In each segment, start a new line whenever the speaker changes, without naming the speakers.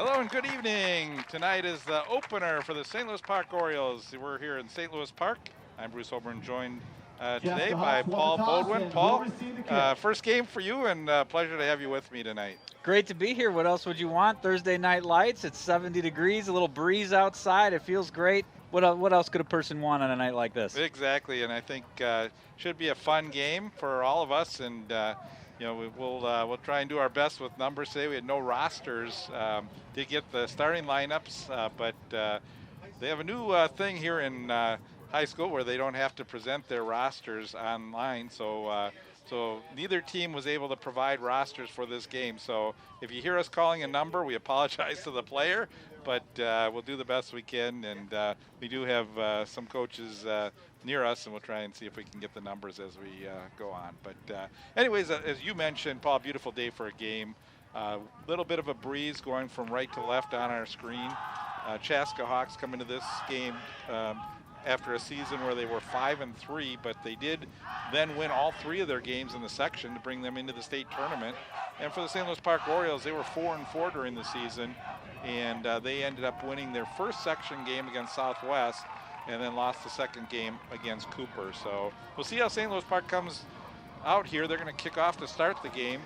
Hello and good evening. Tonight is the opener for the St. Louis Park Orioles. We're here in St. Louis Park. I'm Bruce Holborn, joined today by Paul Bodwin. Paul, first game for you, and pleasure to have you with me tonight.
Great to be here. What else would you want? Thursday night lights. It's 70 degrees, a little breeze outside. It feels great. What else could a person want on a night like this?
Exactly, and I think should be a fun game for all of us. And we'll try and do our best with numbers today. We had no rosters to get the starting lineups, but they have a new thing here in high school where they don't have to present their rosters online. So neither team was able to provide rosters for this game. So if you hear us calling a number, we apologize to the player, but we'll do the best we can. And we do have some coaches near us, and we'll try and see if we can get the numbers as we go on. But anyways, as you mentioned, Paul, beautiful day for a game. Little bit of a breeze going from right to left on our screen. Chaska Hawks come into this game after a season where they were 5-3, but they did then win all three of their games in the section to bring them into the state tournament. And for the St. Louis Park Orioles, they were 4-4 during the season, and they ended up winning their first section game against Southwest and then lost the second game against Cooper. So we'll see how St. Louis Park comes out here. They're going to kick off to start the game.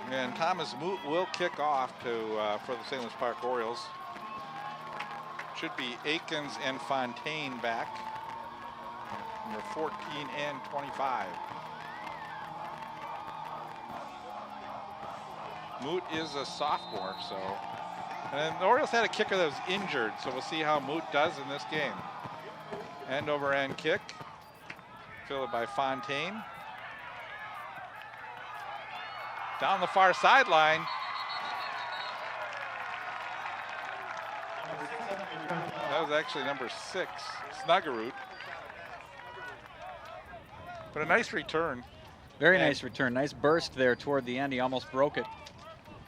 And Thomas Moot will kick off for the St. Louis Park Orioles. Should be Aikens and Fontaine back, number 14 and 25. Moot is a sophomore, so. And the Orioles had a kicker that was injured, so we'll see how Moot does in this game. End over end kick, fielded by Fontaine. Down the far sideline. That was actually number 6, Snuggerud. But a nice return.
Very nice return. Nice burst there toward the end. He almost broke it.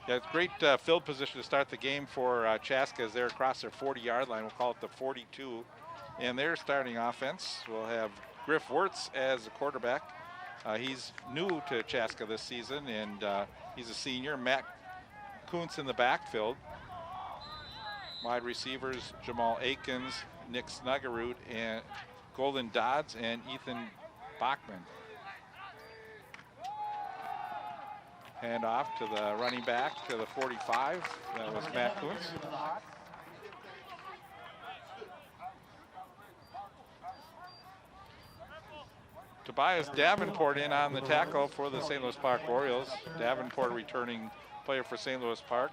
Yeah, it's great field position to start the game for Chaska as they're across their 40-yard line. We'll call it the 42. And their starting offense will have Griff Wirtz as the quarterback. He's new to Chaska this season, and he's a senior. Matt Kuntz in the backfield. Wide receivers, Jamal Aikens, Nick Snuggerud, and Golden Dodds, and Ethan Bachman. Hand off to the running back to the 45. That was Matt Kuntz. Tobias Davenport in on the tackle for the St. Louis Park Orioles. Davenport returning player for St. Louis Park.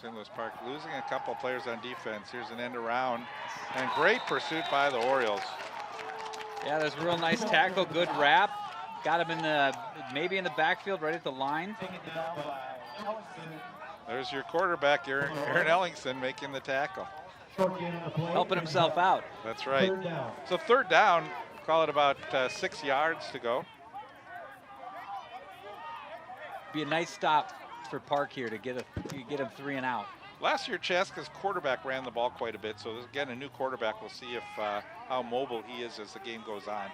St. Louis Park losing a couple players on defense. Here's an end around, and great pursuit by the Orioles.
Yeah, that's a real nice tackle, good wrap. Got him in maybe in the backfield, right at the line.
There's your quarterback, Aaron Ellingson, making the tackle.
Helping himself out.
That's right. So third down, call it about 6 yards to go.
Be a nice stop for Park here to get him 3 and out.
Last year, Chaska's quarterback ran the ball quite a bit, so again, a new quarterback. We'll see if how mobile he is as the game goes on.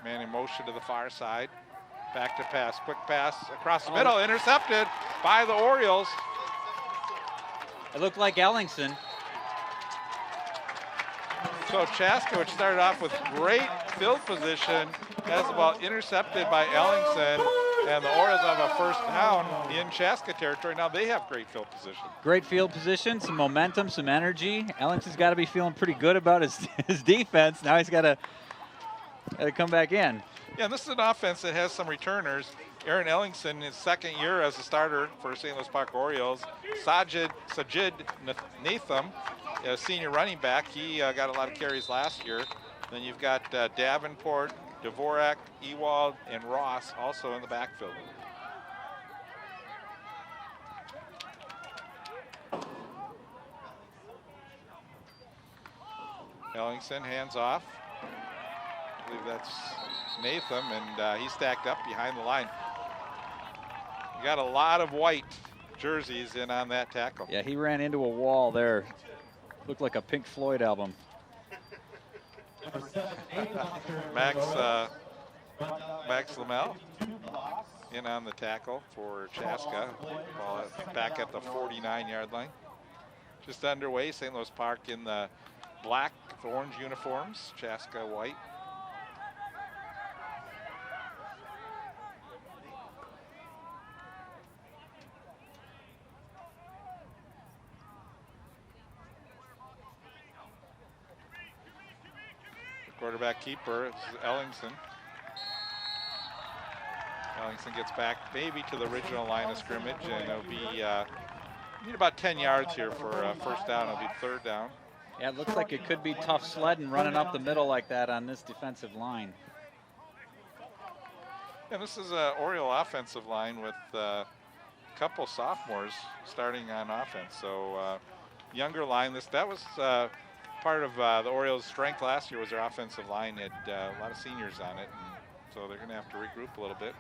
Man in motion to the far side. Back to pass, quick pass across the middle, intercepted by the Orioles.
It looked like Ellingson.
So Chaska, which started off with great field position, has the ball intercepted by Ellingson, and the Orioles have a first down in Chaska territory. Now they have great field position.
Great field position, some momentum, some energy. Ellingson's got to be feeling pretty good about his defense. Now he's got to come back in.
Yeah, this is an offense that has some returners. Aaron Ellingson, his second year as a starter for St. Louis Park Orioles. Sajid Natham, a senior running back. He got a lot of carries last year. Then you've got Davenport, Dvorak, Ewald, and Ross also in the backfield. Ellingson hands off. I believe that's Natham, and he's stacked up behind the line. You got a lot of white jerseys in on that tackle.
Yeah, he ran into a wall there. Looked like a Pink Floyd album.
Max Lamel in on the tackle for Chaska. Ball back at the 49-yard line. Just underway, St. Louis Park in the black with orange uniforms, Chaska white. The quarterback keeper is Ellingson. Ellingson gets back maybe to the original line of scrimmage, and it'll be need about 10 yards here for first down. It'll be third down.
Yeah, it looks like it could be tough sledding running up the middle like that on this defensive line.
And this is an Oriole offensive line with a couple sophomores starting on offense. So younger line. That was part of the Orioles' strength last year was their offensive line. It had a lot of seniors on it, and so they're going to have to regroup a little bit.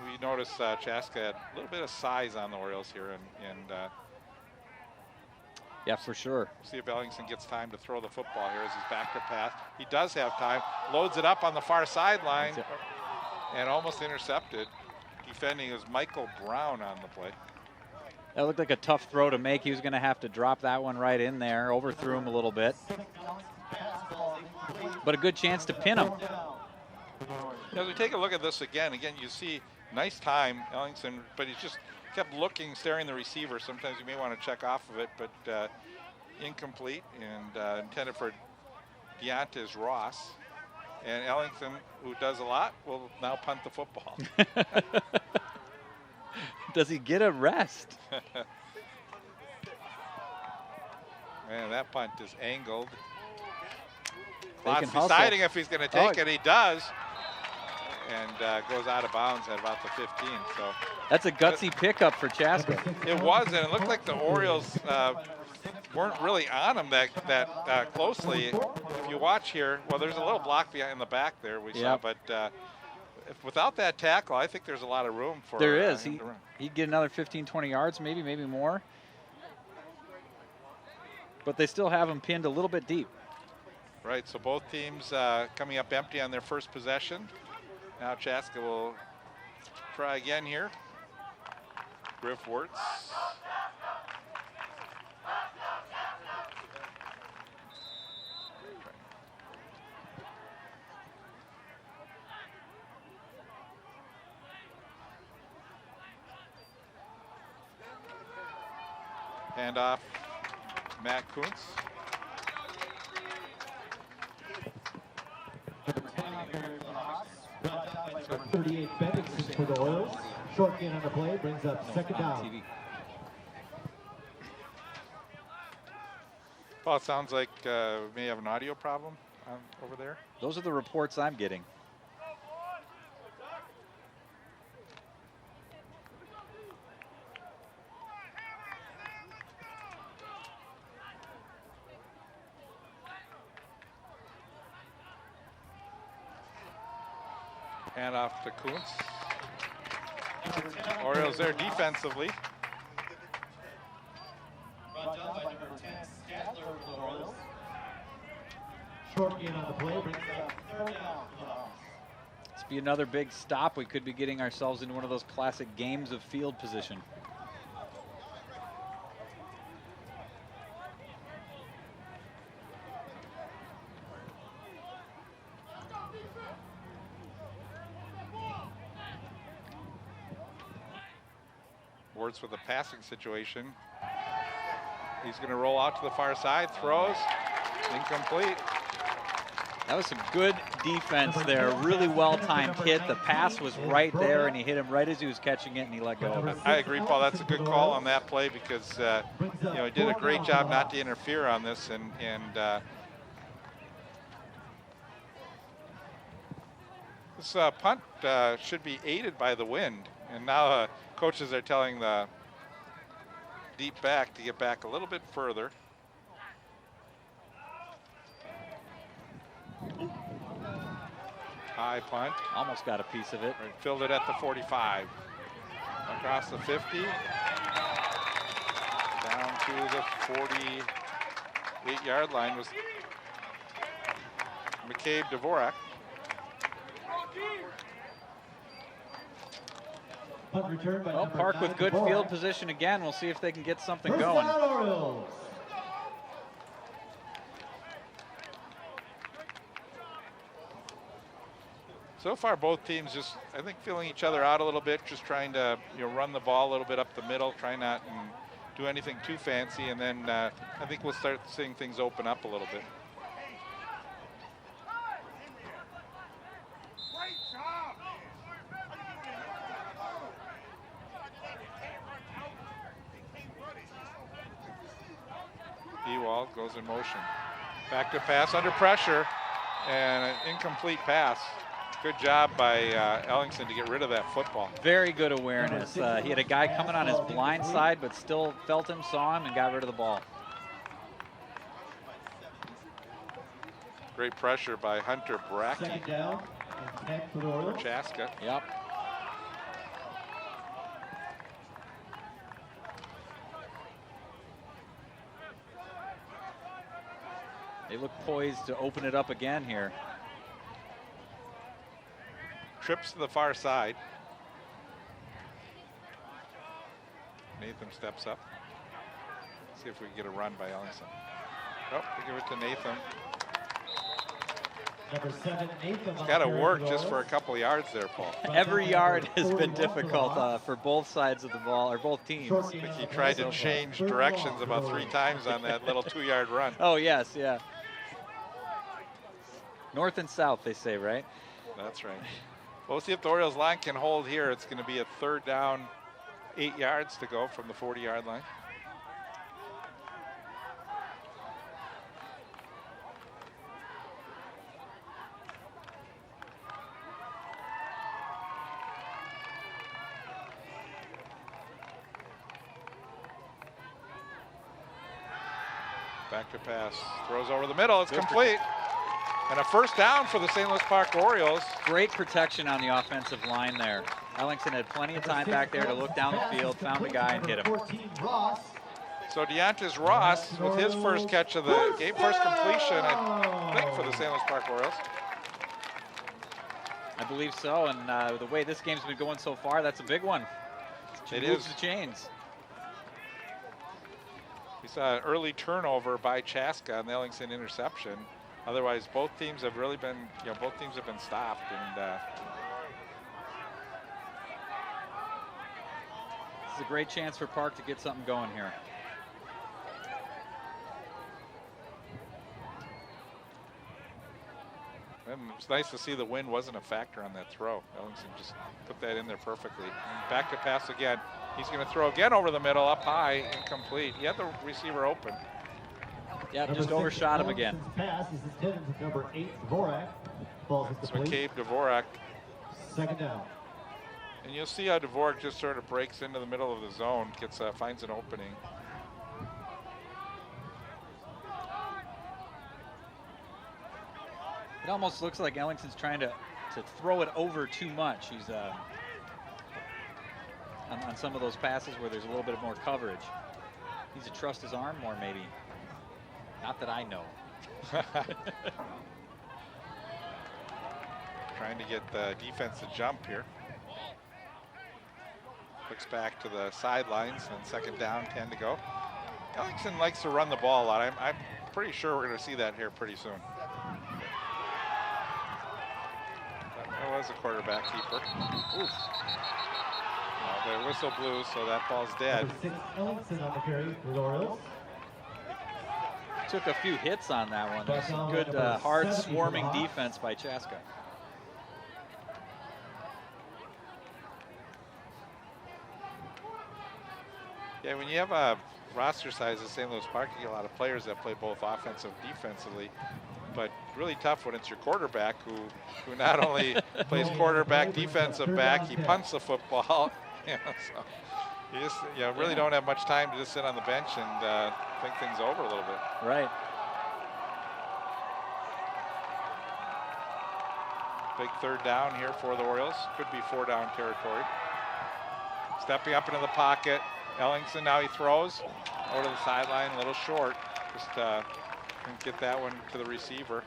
We noticed Chaska had a little bit of size on the Orioles here, and
yeah, for sure.
See if Ellingson gets time to throw the football here as he's back to pass. He does have time. Loads it up on the far sideline and almost intercepted. Defending is Michael Brown on the play.
That looked like a tough throw to make. He was going to have to drop that one right in there. Overthrew him a little bit. But a good chance to pin him.
As we take a look at this again, you see nice time, Ellingson, but he's just kept looking, staring the receiver. Sometimes you may want to check off of it, but incomplete and intended for Deontes Ross. And Ellingson, who does a lot, will now punt the football.
Does he get a rest?
Man, that punt is angled. Klott's
hustle.
deciding if he's going to take it. He does. And goes out of bounds at about the 15. So
that's a gutsy pickup for Chaska.
It was, and it looked like the Orioles weren't really on him that closely. If you watch here, well, there's a little block behind in the back there we saw, but without that tackle, I think there's a lot of room for
there is.
him to run.
He'd get another 15, 20 yards, maybe more. But they still have him pinned a little bit deep.
Right, so both teams coming up empty on their first possession. Now Chaska will try again here. Griff Wirtz. Hand off Matt Kuntz.
So 38 Bennington for the Orioles. Short gain on the play brings up second down.
Well, it sounds like we may have an audio problem over there.
Those are the reports I'm getting.
Hand off to Kuntz. Orioles there defensively.
Short gain on the play brings up third down.
This be another big stop. We could be getting ourselves into one of those classic games of field position.
Wirtz with a passing situation. He's going to roll out to the far side, throws, incomplete.
That was some good defense there. Really well-timed hit. The pass was right there, and he hit him right as he was catching it, and he let go.
I agree, Paul. That's a good call on that play because you know, he did a great job not to interfere on this, and this punt should be aided by the wind, and now coaches are telling the deep back to get back a little bit further. High punt.
Almost got a piece of it.
Filled it at the 45. Across the 50. Down to the 48-yard line. Was McCabe Dvorak.
Punt return by
Well,
number
Park
9,
with good
Dvorak.
field position again. We'll see if they can get something
First
going.
down, Orioles.
So far, both teams just, I think, feeling each other out a little bit, just trying to, run the ball a little bit up the middle, try not and do anything too fancy, and then I think we'll start seeing things open up a little bit. Ewald goes in motion. Back to pass under pressure, and an incomplete pass. Good job by Ellingson to get rid of that football.
Very good awareness. He had a guy coming on his blind side, but still felt him, saw him, and got rid of the ball.
Great pressure by Hunter Brackey.
Second down and 10 for the Orioles.
Chaska.
Yep. They look poised to open it up again here.
Trips to the far side. Nathan steps up. See if we can get a run by Ellingson. Oh, we give it to Nathan.
Number 7, Nathan.
It's got to work just for a couple yards there, Paul.
Every yard has been difficult for both sides of the ball, or both teams.
I think he tried to change directions about 3 times on that little 2-yard run.
Oh, yes, yeah. North and south, they say, right?
That's right. We'll see if the Orioles line can hold here. It's going to be a 3rd down, 8 yards to go from the 40-yard line. Back to pass, throws over the middle, it's complete. And a 1st down for the St. Louis Park Orioles.
Great protection on the offensive line there. Ellingson had plenty of time back there to look down the field, found a guy and hit him.
So Deontez Ross with his first catch of the game, first completion, I think, for the St. Louis Park Orioles.
I believe so, and the way this game's been going so far, that's a big one.
It
moves
is.
The chains.
We saw an early turnover by Chaska on the Ellingson interception. Otherwise, both teams have really been, both teams have been stopped. And
this is a great chance for Park to get something going here.
and it's nice to see the wind wasn't a factor on that throw. Ellingson just put that in there perfectly. And back to pass again. He's going to throw again over the middle, up high, incomplete. He had the receiver open.
Yeah, just overshot him again.
Pass is intended to number 8, Dvorak. Ball is
It's McCabe Dvorak.
2nd down.
And you'll see how Dvorak just sort of breaks into the middle of the zone, finds an opening.
It almost looks like Ellingson's trying to throw it over too much. He's on some of those passes where there's a little bit more coverage. Needs to trust his arm more, maybe. Not that I know.
Trying to get the defense to jump here. Looks back to the sidelines, and 2nd down, 10 to go. Ellingson likes to run the ball a lot. I'm pretty sure we're going to see that here pretty soon. That was a quarterback keeper. Oof. No, the whistle blew, so that ball's dead.
Number 6, Ellingson on the carry for the Orioles.
Took a few hits on that one. There's some good hard swarming defense by Chaska.
Yeah, when you have a roster size of St. Louis Park, you get a lot of players that play both offensive and defensively. But really tough when it's your quarterback who not only plays quarterback, defensive back, he punts the football. So you just really don't have much time to just sit on the bench and think things over a little bit.
Right.
Big 3rd down here for the Orioles. Could be 4-down territory. Stepping up into the pocket. Ellingson, now he throws over to the sideline, a little short. Just couldn't get that one to the receiver.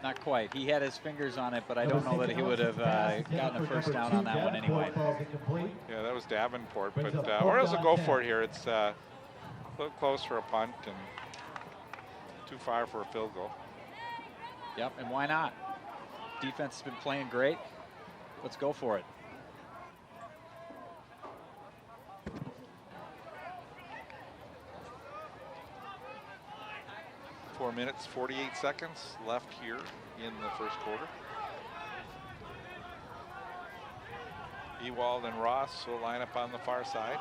Not quite. He had his fingers on it, but I don't know that he would have gotten a first down on that one anyway.
Yeah, that was Davenport. But Orioles will go for it here. It's a little close for a punt and too far for a field goal.
Yep, and why not? Defense has been playing great. Let's go for it.
4 minutes, 48 seconds left here in the first quarter. Ewald and Ross will line up on the far side.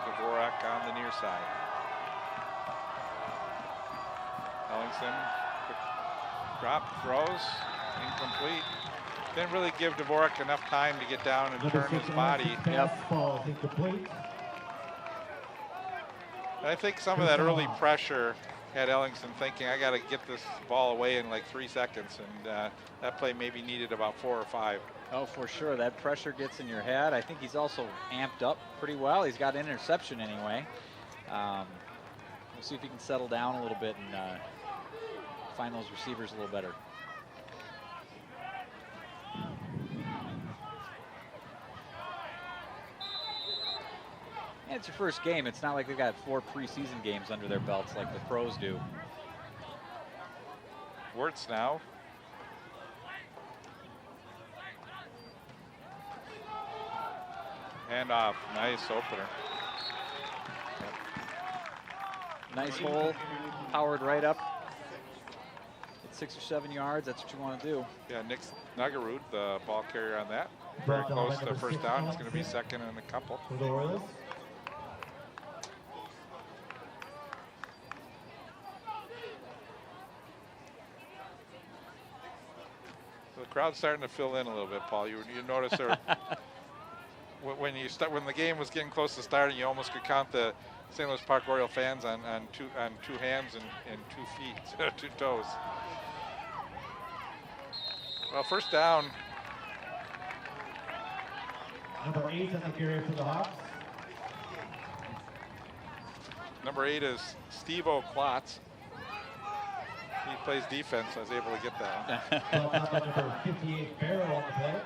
Dvorak on the near side. Ellingson, quick drop, throws, incomplete. Didn't really give Dvorak enough time to get down and turn his body.
Yep.
I think some of that early pressure had Ellingson thinking, I got to get this ball away in like 3 seconds, and that play maybe needed about 4 or 5.
Oh, for sure. That pressure gets in your head. I think he's also amped up pretty well. He's got an interception anyway. We'll see if he can settle down a little bit and find those receivers a little better. And it's your first game. It's not like they've got 4 preseason games under their belts like the pros do.
Wirtz now. Hand off, nice opener.
Nice hole, powered right up. At 6 or 7 yards, that's what you want to do.
Yeah, Nick Snuggerud, the ball carrier on that. Very close to first down. It's going to be second and a couple. The crowd's starting to fill in a little bit, Paul. You notice there, when the game was getting close to starting, you almost could count the St. Louis Park Oriole fans on two hands and 2 feet, 2 toes. Well, first down.
Number 8 on the carry for the Hawks.
Number 8 is Steve-O Klotz. He plays defense. I was able to get that one.
Number 58 Barrow on the play.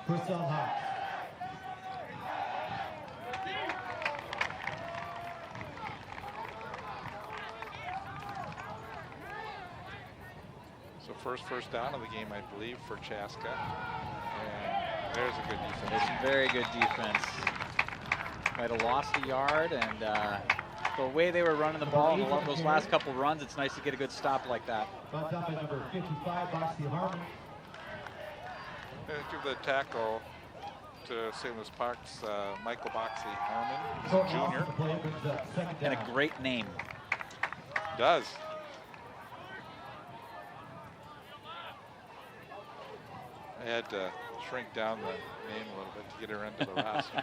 First down Hawks.
So first down of the game, I believe, for Chaska. And there's a good defense.
It's very good defense. Might have lost a yard, and the way they were running the ball in those last couple runs, it's nice to get a good stop like that.
Brought down by number 55, Boxy Harmon.
Give the tackle to St. Louis Park's Michael Boxley Harmon. He's a junior.
And a great name.
Does. I had to shrink down the name a little bit to get her into the roster.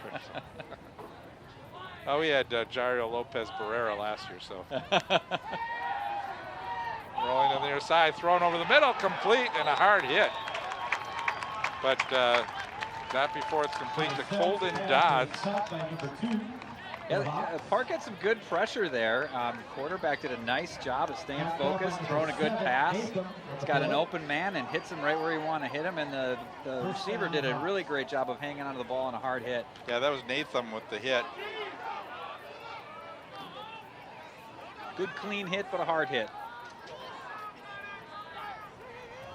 Oh, we had Jairo Lopez Barrera last year, so. Rolling to the near side, thrown over the middle, complete, and a hard hit. But not before it's complete to Colden Dodds.
Yeah, Park had some good pressure there. Quarterback did a nice job of staying focused, throwing a good pass. It's got an open man and hits him right where you want to hit him, and the receiver did a really great job of hanging onto the ball on a hard hit.
Yeah, that was Natham with the hit.
Good clean hit, but a hard hit.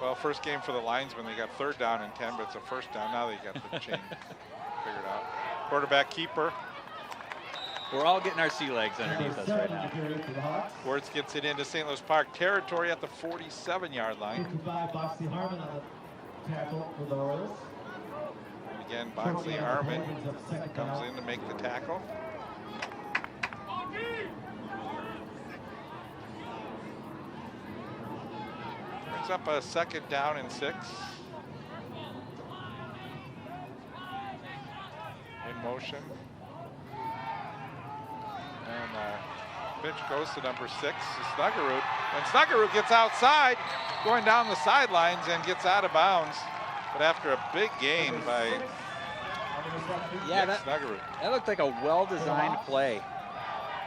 Well, first game for the linesmen, they got 3rd down and 10, but it's a first down. Now they got the chain figured out. Quarterback keeper.
We're all getting our sea legs underneath us right now.
Wirtz gets it into St. Louis Park territory at the 47-yard line.
55, Boxy Harmon on the tackle for the Orioles.
And again, Boxley Harmon comes in to make the tackle. Brings up a 2nd down and 6. In motion. And pitch goes to number 6, Snuggerud. And Snuggerud gets outside, going down the sidelines and gets out of bounds. But after a big gain by
yeah,
Snuggerud.
that looked like a well-designed play.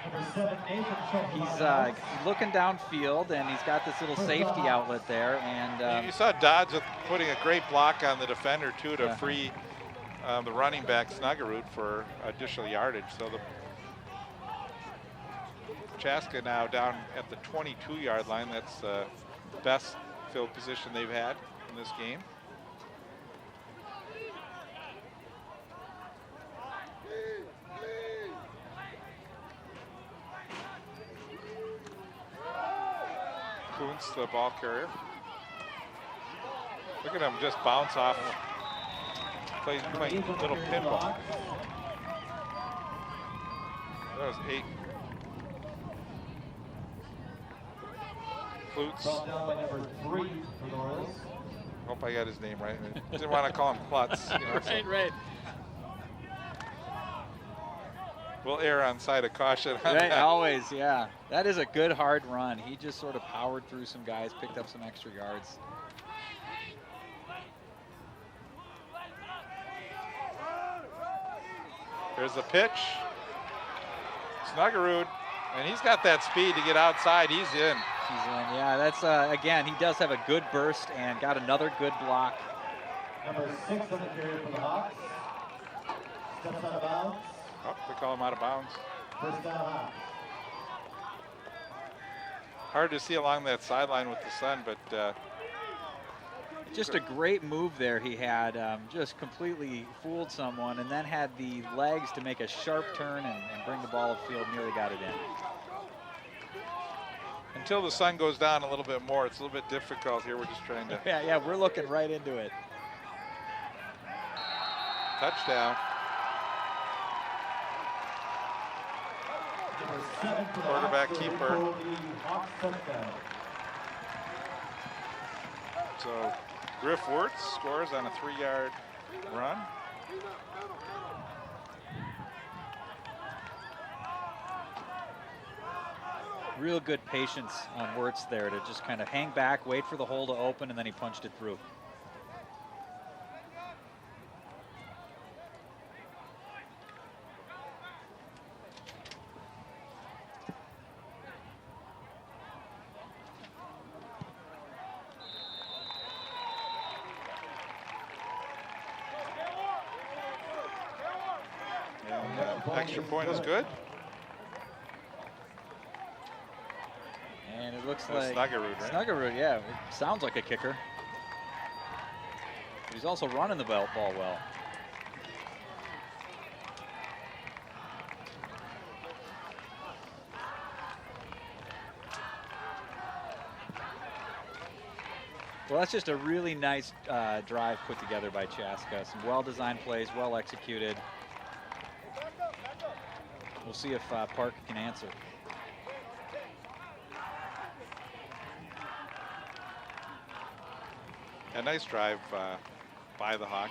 Number 7, Nathan Schultz.
He's looking downfield, and he's got this little safety outlet there. And
you saw Dodds putting a great block on the defender too to free the running back Snuggerud for additional yardage. So the Chaska now down at the 22-yard line. That's the best field position they've had in this game. Kuntz, the ball carrier. Look at him just bounce off. Playing little pinball. That was 8. Flutes.
Brought down by number 3 for the Royals.
Hope I got his name right. I didn't want to call him Klutz. You know,
right.
We'll err on side of caution on
Right,
that.
always, yeah. That is a good hard run. He just sort of powered through some guys, picked up some extra yards.
There's the pitch. Snuggerud, and he's got that speed to get outside. He's in.
He's in, yeah. That's again, he does have a good burst and got another good block.
Number 6 on the carrier for the Hawks. Steps out of bounds.
Oh, they call him out of bounds.
First down, Hawks.
Hard to see along that sideline with the sun, but
just a great move there he had. Just completely fooled someone and then had the legs to make a sharp turn and bring the ball upfield, nearly got it in.
until the sun goes down a little bit more, it's a little bit difficult here. We're just trying to.
Yeah, we're looking right into it.
Touchdown. Quarterback keeper. So Griff Wirtz scores on a 3-yard run.
Real good patience on Wirtz there to just kind of hang back, wait for the hole to open, and then he punched it through.
Extra point is good.
And it looks like
Snuggerud, right?
Snuggerud, yeah. It sounds like a kicker. But he's also running the ball well. Well, that's just a really nice drive put together by Chaska. Some well-designed plays, well executed. We'll see if Park can answer.
A nice drive by the Hawks.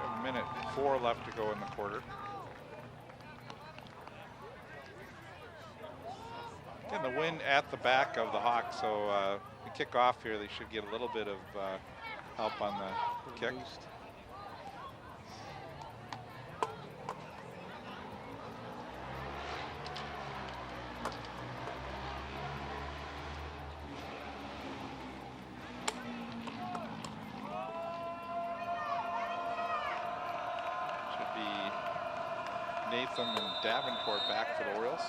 A minute 4 left to go in the quarter. And the wind at the back of the Hawks, so we kick off here. They should get a little bit of help on the kick.
Boost.
Should be Nathan and Davenport back for the Orioles.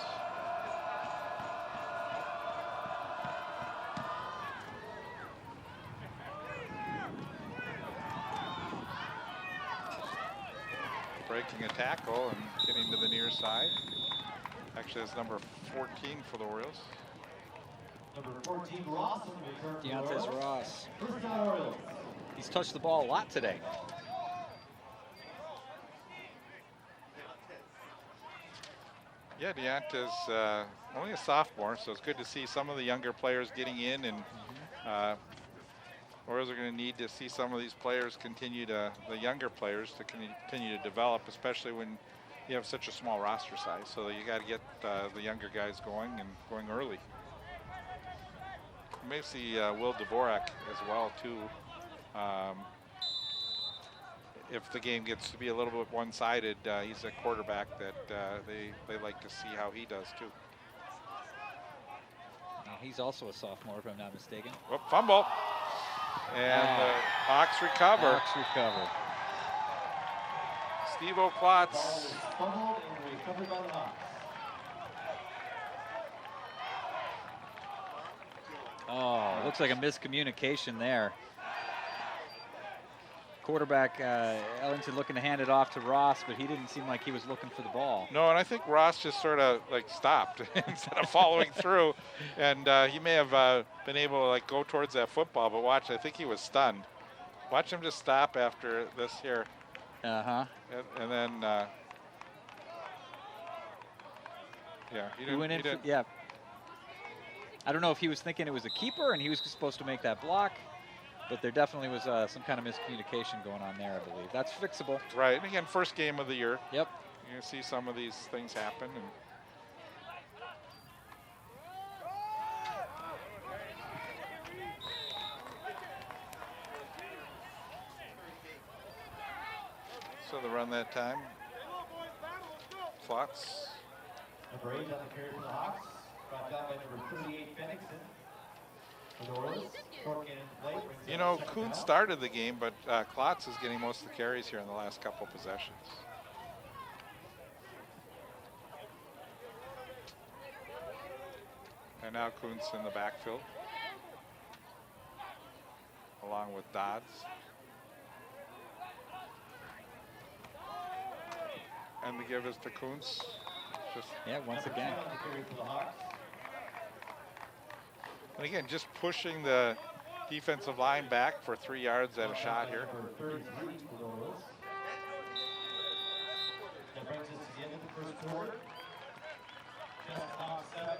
Breaking a tackle and getting to the near side. Actually, that's number 14 for the Orioles.
Number 14, Ross on the return for the
Deontay
Orioles.
Ross.
First down, Orioles.
He's touched the ball a lot today.
Yeah, Deontay's only a sophomore, so it's good to see some of the younger players getting in, and Orioles are going to need to see some of these players continue to, the younger players, to continue to develop, especially when you have such a small roster size. So you got to get the younger guys going and going early. may see Will Dvorak as well too. If the game gets to be a little bit one-sided, he's a quarterback that they like to see how he does too.
Now he's also a sophomore, if I'm not mistaken.
Whoop, fumble. And the Hawks recover.
Hawks recover.
Steve O'Klotz.
Fumbled and recovered by the Hawks.
Oh, looks like a miscommunication there. Quarterback Ellington looking to hand it off to Ross, but he didn't seem like he was looking for the ball.
No, and I think Ross just sort of like stopped instead of following through, and he may have been able to like go towards that football, but watch, I think he was stunned. Watch him just stop after this here.
Uh-huh.
And then, yeah,
He went in. Yeah. I don't know if he was thinking it was a keeper and he was supposed to make that block, but there definitely was some kind of miscommunication going on there, I believe. That's fixable.
Right, and again, first game of the year.
Yep.
You're gonna see some of these things happen. And so they run that time. Klotz.
Number 8 on the carry for the Hawks. Brought down by number 38, Bennington. For the Orioles, short gain in play.
You know, Kuhn started the game, but Klotz is getting most of the carries here in the last couple of possessions. And now Kuhn's in the backfield, along with Dodds. And the give is to Kuntz. Just
Yeah, once again.
And again, just pushing the defensive line back for 3 yards at a shot here.
That brings us to the end of the first quarter. Hawks 7,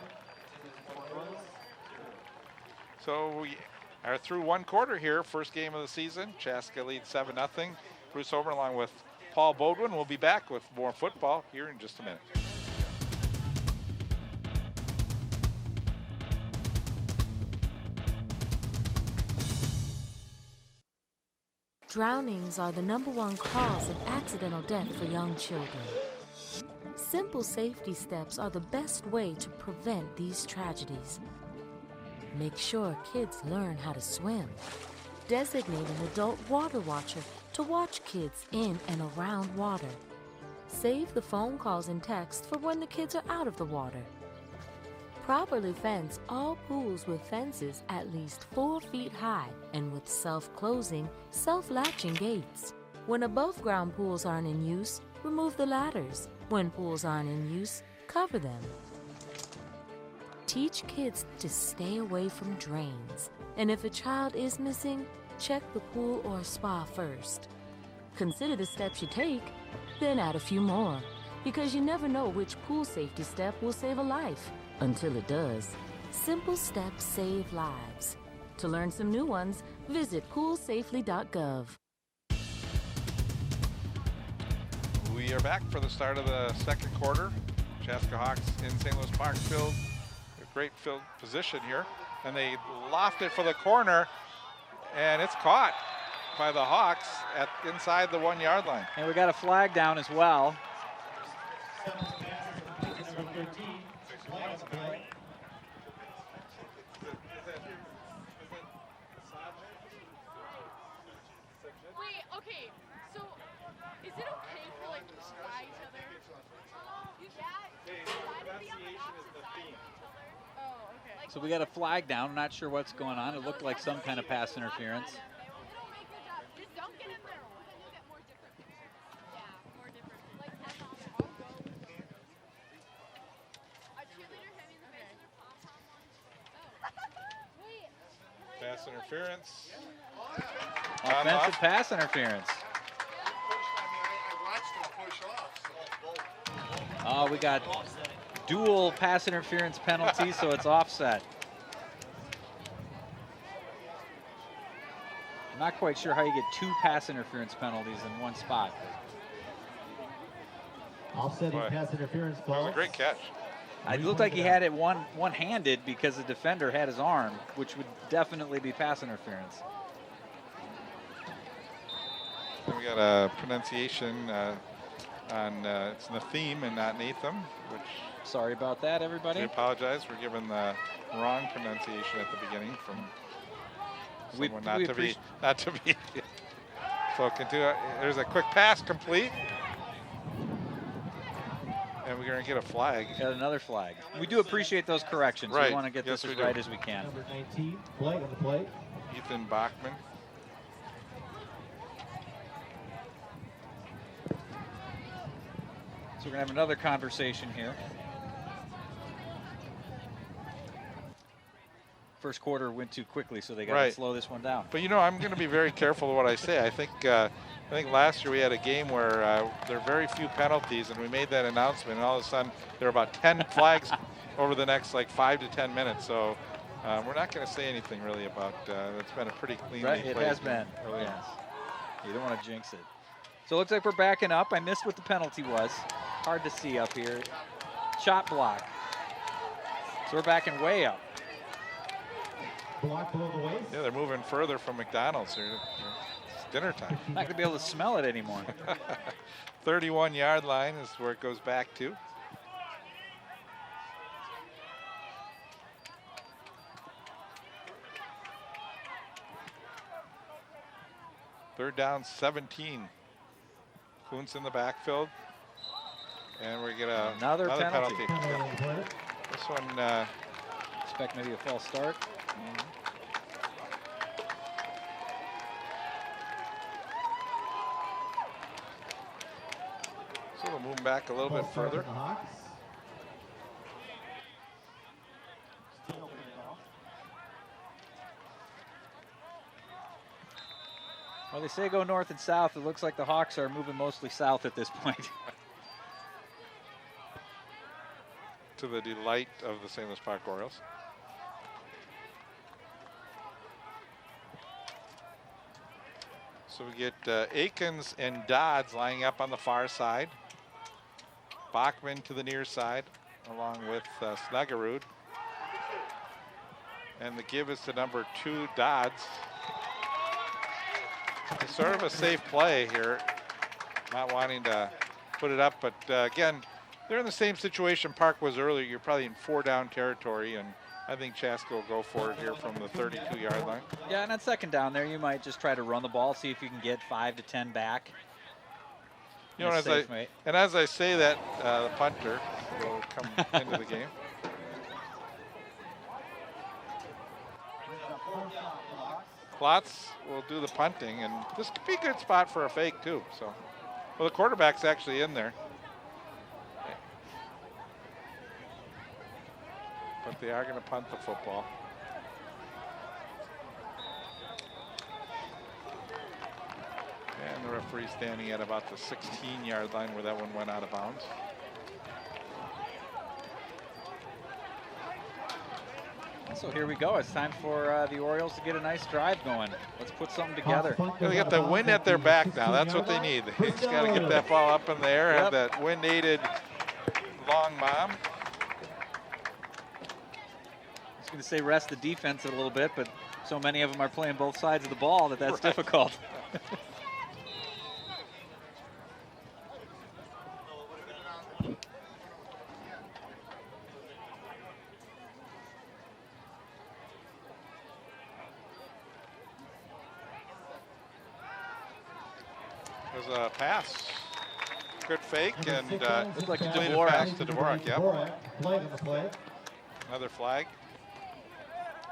Orioles 0.
So we are through one quarter here, first game of the season. Chaska leads 7-0. Bruce Over along with Paul Bodwin will be back with more football here in just a minute.
Drownings are the #1 cause of accidental death for young children. Simple safety steps are the best way to prevent these tragedies. Make sure kids learn how to swim. Designate an adult water watcher to watch kids in and around water. Save the phone calls and texts for when the kids are out of the water. Properly fence all pools with fences at least 4 feet high and with self-closing, self-latching gates. When above-ground pools aren't in use, remove the ladders. When pools aren't in use, cover them. Teach kids to stay away from drains. And if a child is missing, check the pool or spa first. Consider the steps you take, then add a few more. Because you never know which pool safety step will save a life. Until it does. Simple steps save lives. To learn some new ones, visit poolsafely.gov.
We are back for the start of the second quarter. Chaska Hawks in St. Louis Park field. A great field position here. And they loft it for the corner. And it's caught by the Hawks at inside the 1 yard line.
And we got a flag down as well.
Number 13. Play.
Wait, okay, so is it okay for like to fly each other? Oh, okay.
So we got a flag down. I'm not sure what's going on. It looked like some kind of pass interference.
Just don't get in there. You'll get more different pictures. Yeah, more different. Like a cheerleader having the face in their pom-pom on. Wait.
Pass interference.
Offensive pass interference. Oh, we got dual pass interference penalties, so it's offset. I'm not quite sure how you get 2 pass interference penalties in one spot.
Offsetting
Boy.
pass interference
That was
calls.
a great catch.
It looked like he had it one-handed because the defender had his arm, which would definitely be pass interference.
And we got a pronunciation on it's Nathim and not Natham, which
Sorry about that,
we
everybody.
apologize for giving the wrong pronunciation at the beginning from someone not to be spoken to. There's a quick pass complete. And we're going to get a flag.
Got another flag. We do appreciate those corrections.
Right.
We want to get
Yes,
this as
we do.
right as we can.
Number 19, flag on the play.
Ethan Bachman.
So we're going to have another conversation here. First quarter went too quickly, so they got to
Right.
slow this one down.
But you know, I'm going to be very careful of what I say. I think last year we had a game where there are very few penalties, and we made that announcement, and all of a sudden there are about 10 flags over the next like 5 to 10 minutes. So we're not going to say anything really about. It's been a pretty clean.
Right, it has been.
Early
Yes. You don't want to jinx it. So it looks like we're backing up. I missed what the penalty was. Hard to see up here. Shot block. So we're backing way up.
Block below the waist.
Yeah, they're moving further from McDonald's here. It's dinner time.
Not going to be able to smell it anymore.
31-yard line is where it goes back to. Third down, 17. Kuntz in the backfield. And we get another penalty.
Penalty on the play.
This one,
Expect maybe a false start.
so we'll move back a little bit
False start
further.
on the Hawks.
Well, they say go north and south. It looks like the Hawks are moving mostly south at this point.
To the delight of the St. Louis Park Orioles. So we get Akins and Dodds lining up on the far side. Bachman to the near side, along with Snuggerud. And the give is to number 2, Dodds. It's sort of a safe play here, not wanting to put it up, but again, they're in the same situation Park was earlier. You're probably in 4-down territory, and I think Chaska will go for it here from the 32-yard line.
Yeah, and on second down there, you might just try to run the ball, see if you can get 5 to 10 back.
You know, as I say that, the punter will come into the game. Klotz will do the punting, and this could be a good spot for a fake too. So, well, the quarterback's actually in there, but they are going to punt the football. And the referee standing at about the 16-yard line where that one went out of bounds.
So here we go. It's time for the Orioles to get a nice drive going. Let's put something together.
They got the wind at their back now. That's what they need. They just got to get that ball up in the air, have that wind-aided long bomb.
I was going to say rest the defense a little bit, but so many of them are playing both sides of the ball that that's difficult.
There's a pass. Good fake and
Looks like a
completed
Dvorak.
pass to Dvorak. Yep.
Flag on the play.
Another flag.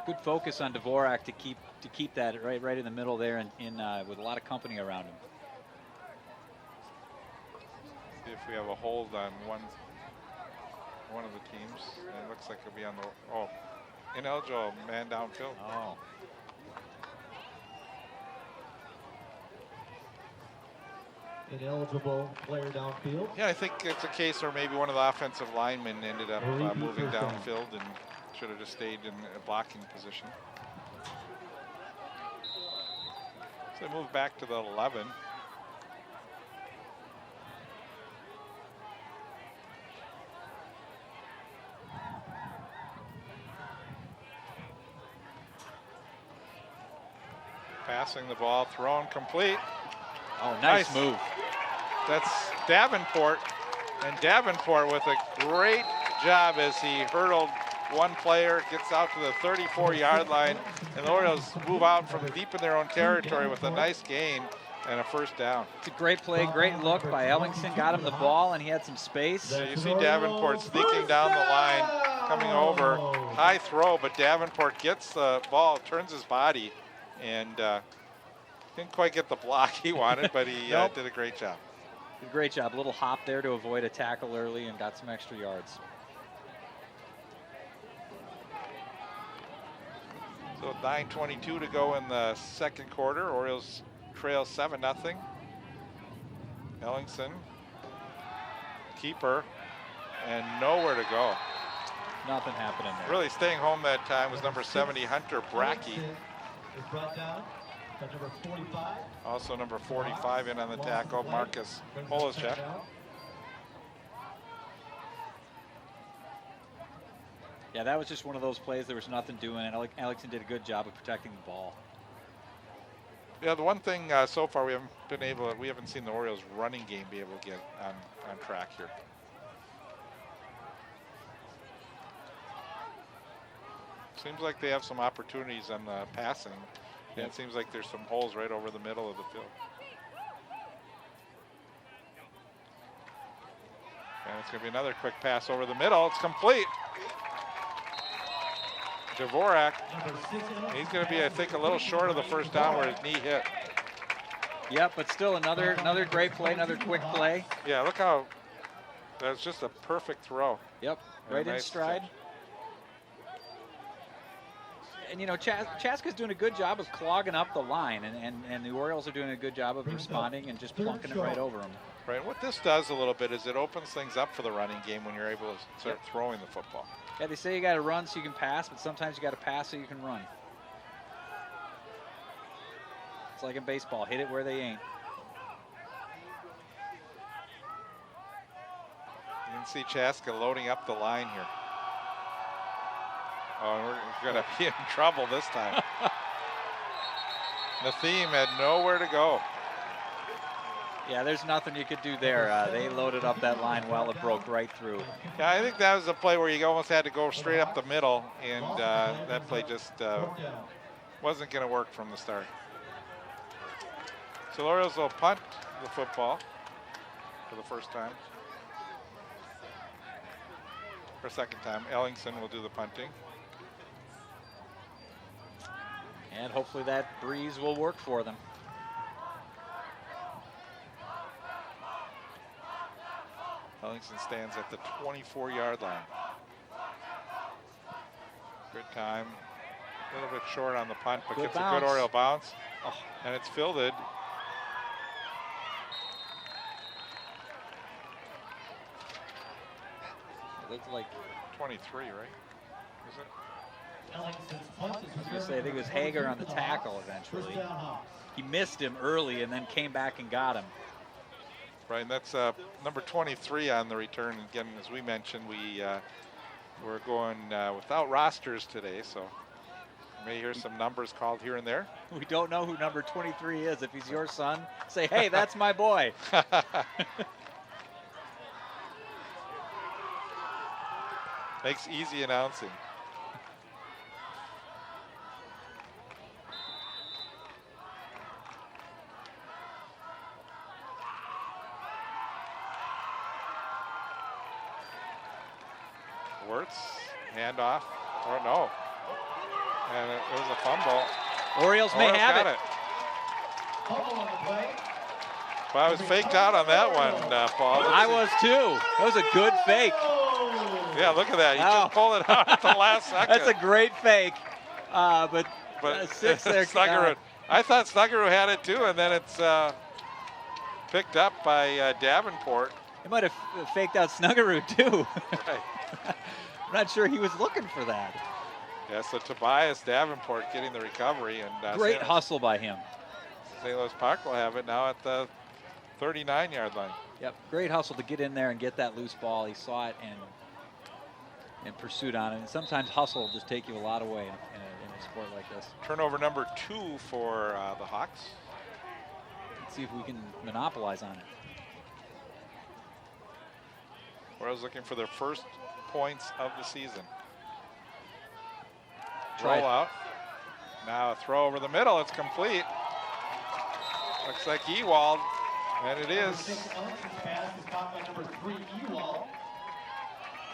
Good focus on Dvorak to keep that right in the middle there, and with a lot of company around him.
See if we have a hold on one of the teams. And it looks like it'll be on the ineligible man downfield.
Oh.
Ineligible player downfield.
Yeah, I think it's a case where maybe one of the offensive linemen ended up moving downfield and should have just stayed in a blocking position. So they move back to the 11. Passing the ball, thrown complete.
Oh, nice move.
That's Davenport. And Davenport with a great job as he hurdled one player, gets out to the 34-yard line, and the Orioles move out from deep in their own territory with a nice gain and a first down.
It's a great play, great look by Ellingson. Got him the ball, and he had some space.
Yeah, you see Davenport sneaking down the line, coming over. High throw, but Davenport gets the ball, turns his body, and didn't quite get the block he wanted, but he did a great job.
Did a great job. A little hop there to avoid a tackle early and got some extra yards.
So 9:22 to go in the second quarter. Orioles trail 7-0. Ellingson, keeper, and nowhere to go.
Nothing happening there.
Really staying home that time was number 70, Hunter Brackey.
Is brought down. That's number 45.
Also number 45 in on the tackle, Marcus Polishek.
Yeah, that was just one of those plays. There was nothing doing, and Ellingson did a good job of protecting the ball.
Yeah, the one thing so far we haven't seen the Orioles running game be able to get on track here. Seems like they have some opportunities on the passing. And it seems like there's some holes right over the middle of the field. And it's going to be another quick pass over the middle. It's complete. Dvorak, he's going to be, I think, a little short of the first down where his knee hit.
Yep, but still another great play, another quick play.
Yeah, look how, that's just a perfect throw.
Yep, right in stride. And, you know, Chaska's doing a good job of clogging up the line, and the Orioles are doing a good job of responding and just plunking it right over them.
Right, what this does a little bit is it opens things up for the running game when you're able to start throwing the football.
Yeah, they say you got to run so you can pass, but sometimes you got to pass so you can run. It's like in baseball, hit it where they ain't.
You can see Chaska loading up the line here. Oh, and we're going to be in trouble this time. Nathim had nowhere to go.
Yeah, there's nothing you could do there. They loaded up that line well. It broke right through.
Yeah, I think that was a play where you almost had to go straight up the middle, and that play just wasn't going to work from the start. So the Orioles will punt the football for the first time. For second time, Ellingson will do the punting.
And hopefully that breeze will work for them.
Ellingson stands at the 24-yard line. Good time. A little bit short on the punt, but gets a good Oriole bounce. Oh, and it's fielded.
It looked like
23, right? Is it?
I was going to say, I think it was Hager on the tackle eventually. He missed him early and then came back and got him.
Right, and that's number 23 on the return. Again, as we mentioned, we're going without rosters today, so you may hear some numbers called here and there.
We don't know who number 23 is. If he's your son, say, hey, that's my boy.
Makes easy announcing. Wirtz, handoff, or no. And it was a fumble.
Orioles may have it.
Well, I was faked out on that one, Paul.
I was too. That was a good fake.
Yeah, look at that. You just pulled it out at the last second.
That's a great fake. But six there.
Snuggerud. I thought Snuggerud had it too, and then it's picked up by Davenport.
He might have faked out Snuggerud too.
Right.
I'm not sure he was looking for that.
Yeah, so Tobias Davenport getting the recovery. And
great hustle by him.
St. Louis Park will have it now at the 39-yard line.
Yep, great hustle to get in there and get that loose ball. He saw it and and pursuit on it. And sometimes hustle will just take you a lot away in a sport like this.
Turnover number 2 for the Hawks.
Let's see if we can monopolize on it.
Orioles looking for their first points of the season.
Try it.
Roll out. Now a throw over the middle. It's complete. Looks like Ewald, and it is.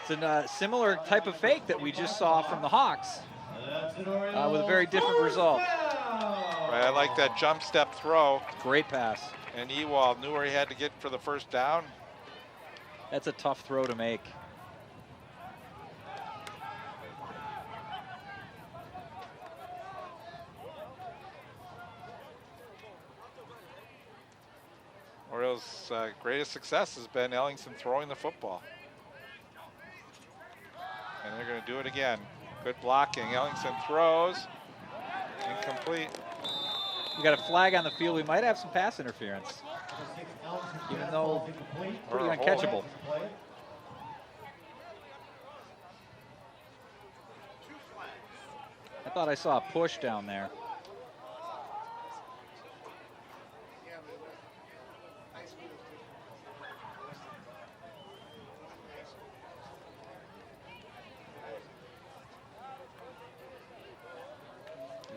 It's a similar type of fake that we just saw from the Hawks with a very different result.
Right, I like that jump step throw.
Great pass.
And Ewald knew where he had to get for the first down.
That's a tough throw to make.
Orioles' greatest success has been Ellingson throwing the football. And they're going to do it again. Good blocking. Ellingson throws. Incomplete.
We got a flag on the field. We might have some pass interference, even though pretty uncatchable. I thought I saw a push down there.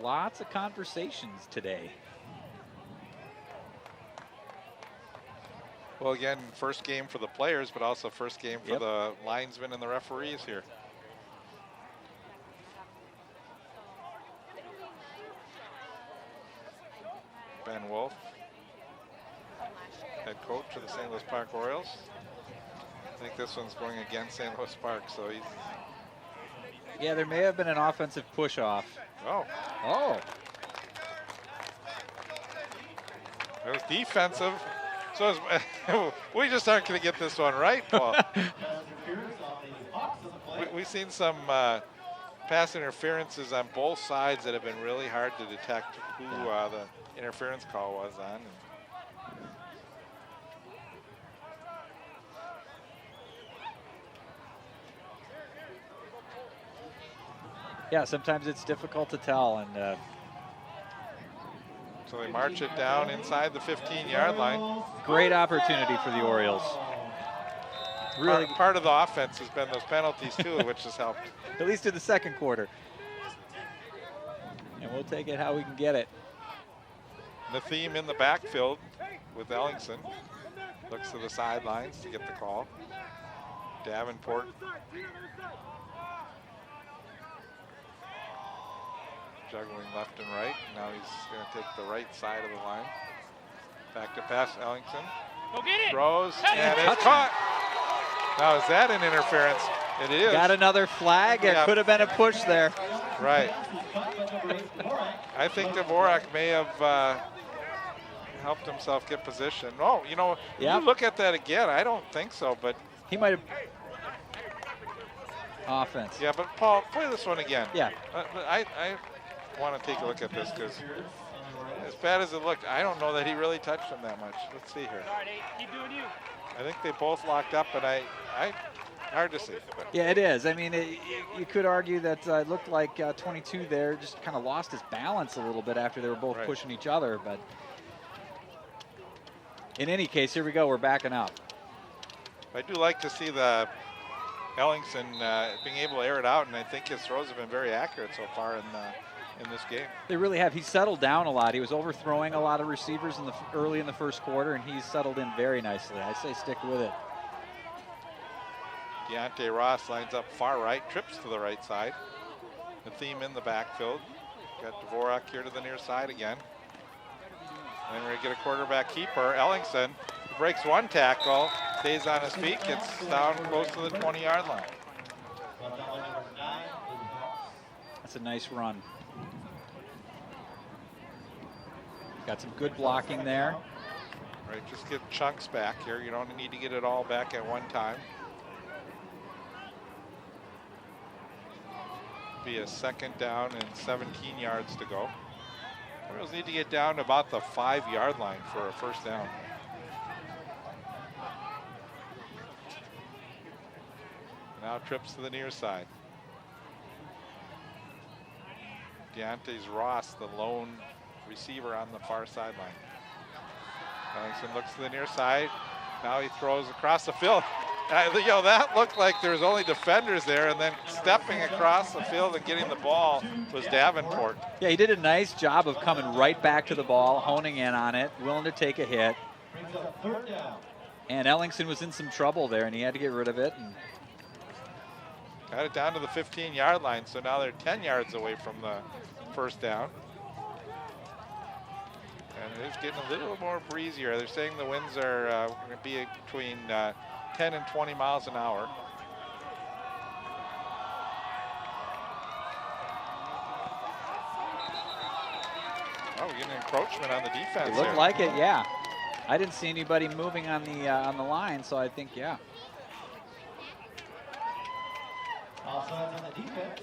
Lots of conversations today.
Well, again, first game for the players, but also first game for the linesmen and the referees here. Ben Wolf, head coach of the St. Louis Park Orioles. I think this one's going against St. Louis Park, so he's...
Yeah, there may have been an offensive push-off.
Oh.
Oh.
It was defensive. So we just aren't going to get this one right, Paul. We've seen some pass interferences on both sides that have been really hard to detect who the interference call was on.
Yeah, sometimes it's difficult to tell, and
so they march it down inside the 15-yard line.
Great opportunity for the Orioles. Really,
part of the offense has been those penalties too, which has helped.
At least in the second quarter. And we'll take it how we can get it.
The theme in the backfield with Ellingson. Looks to the sidelines to get the call. Davenport. Juggling left and right. Now he's going to take the right side of the line. Back to pass, Ellingson.
Go get it.
Throws, and it's caught. Now, is that an interference? It is.
Got another flag. It could have been a push there.
Right. I think Dvorak may have helped himself get position. Oh, you know, you look at that again. I don't think so, but
he might have. Offense.
Yeah, but Paul, play this one again.
Yeah.
But I want to take a look at this because as bad as it looked, I don't know that he really touched him that much. Let's see here.
Keep doing you.
I think they both locked up, but I hard to see. But.
Yeah, it is. I mean, you could argue that it looked like 22 there just kind of lost his balance a little bit after they were both pushing each other. But in any case, here we go. We're backing up.
I do like to see the Ellingson being able to air it out, and I think his throws have been very accurate so far in this game.
They really have. He's settled down a lot. He was overthrowing a lot of receivers early in the first quarter, and he's settled in very nicely. I say stick with it.
Deontay Ross lines up far right, trips to the right side. The theme in the backfield. Got Dvorak here to the near side again. And then we're going to get a quarterback keeper. Ellingson breaks one tackle, stays on his feet, gets down close to the 20-yard line.
That's a nice run. Got some good blocking there.
Right, just get chunks back here. You don't need to get it all back at one time. Be a second down and 17 yards to go. Orioles need to get down to about the 5-yard line for a first down. Now trips to the near side. Deontay's Ross, the lone receiver on the far sideline. Ellingson looks to the near side. Now he throws across the field. You know, that looked like there was only defenders there, and then stepping across the field and getting the ball was Davenport.
Yeah, he did a nice job of coming right back to the ball, honing in on it, willing to take a hit.
Brings up 3rd down.
And Ellingson was in some trouble there, and he had to get rid of it. And
got it down to the 15-yard line, so now they're 10 yards away from the first down. And it's getting a little more breezier. They're saying the winds are going to be between 10 and 20 miles an hour. Oh, we're getting encroachment on the defense.
it looked
here.
like it, yeah. I didn't see anybody moving on the line, so I think, yeah.
Offsides on the defense.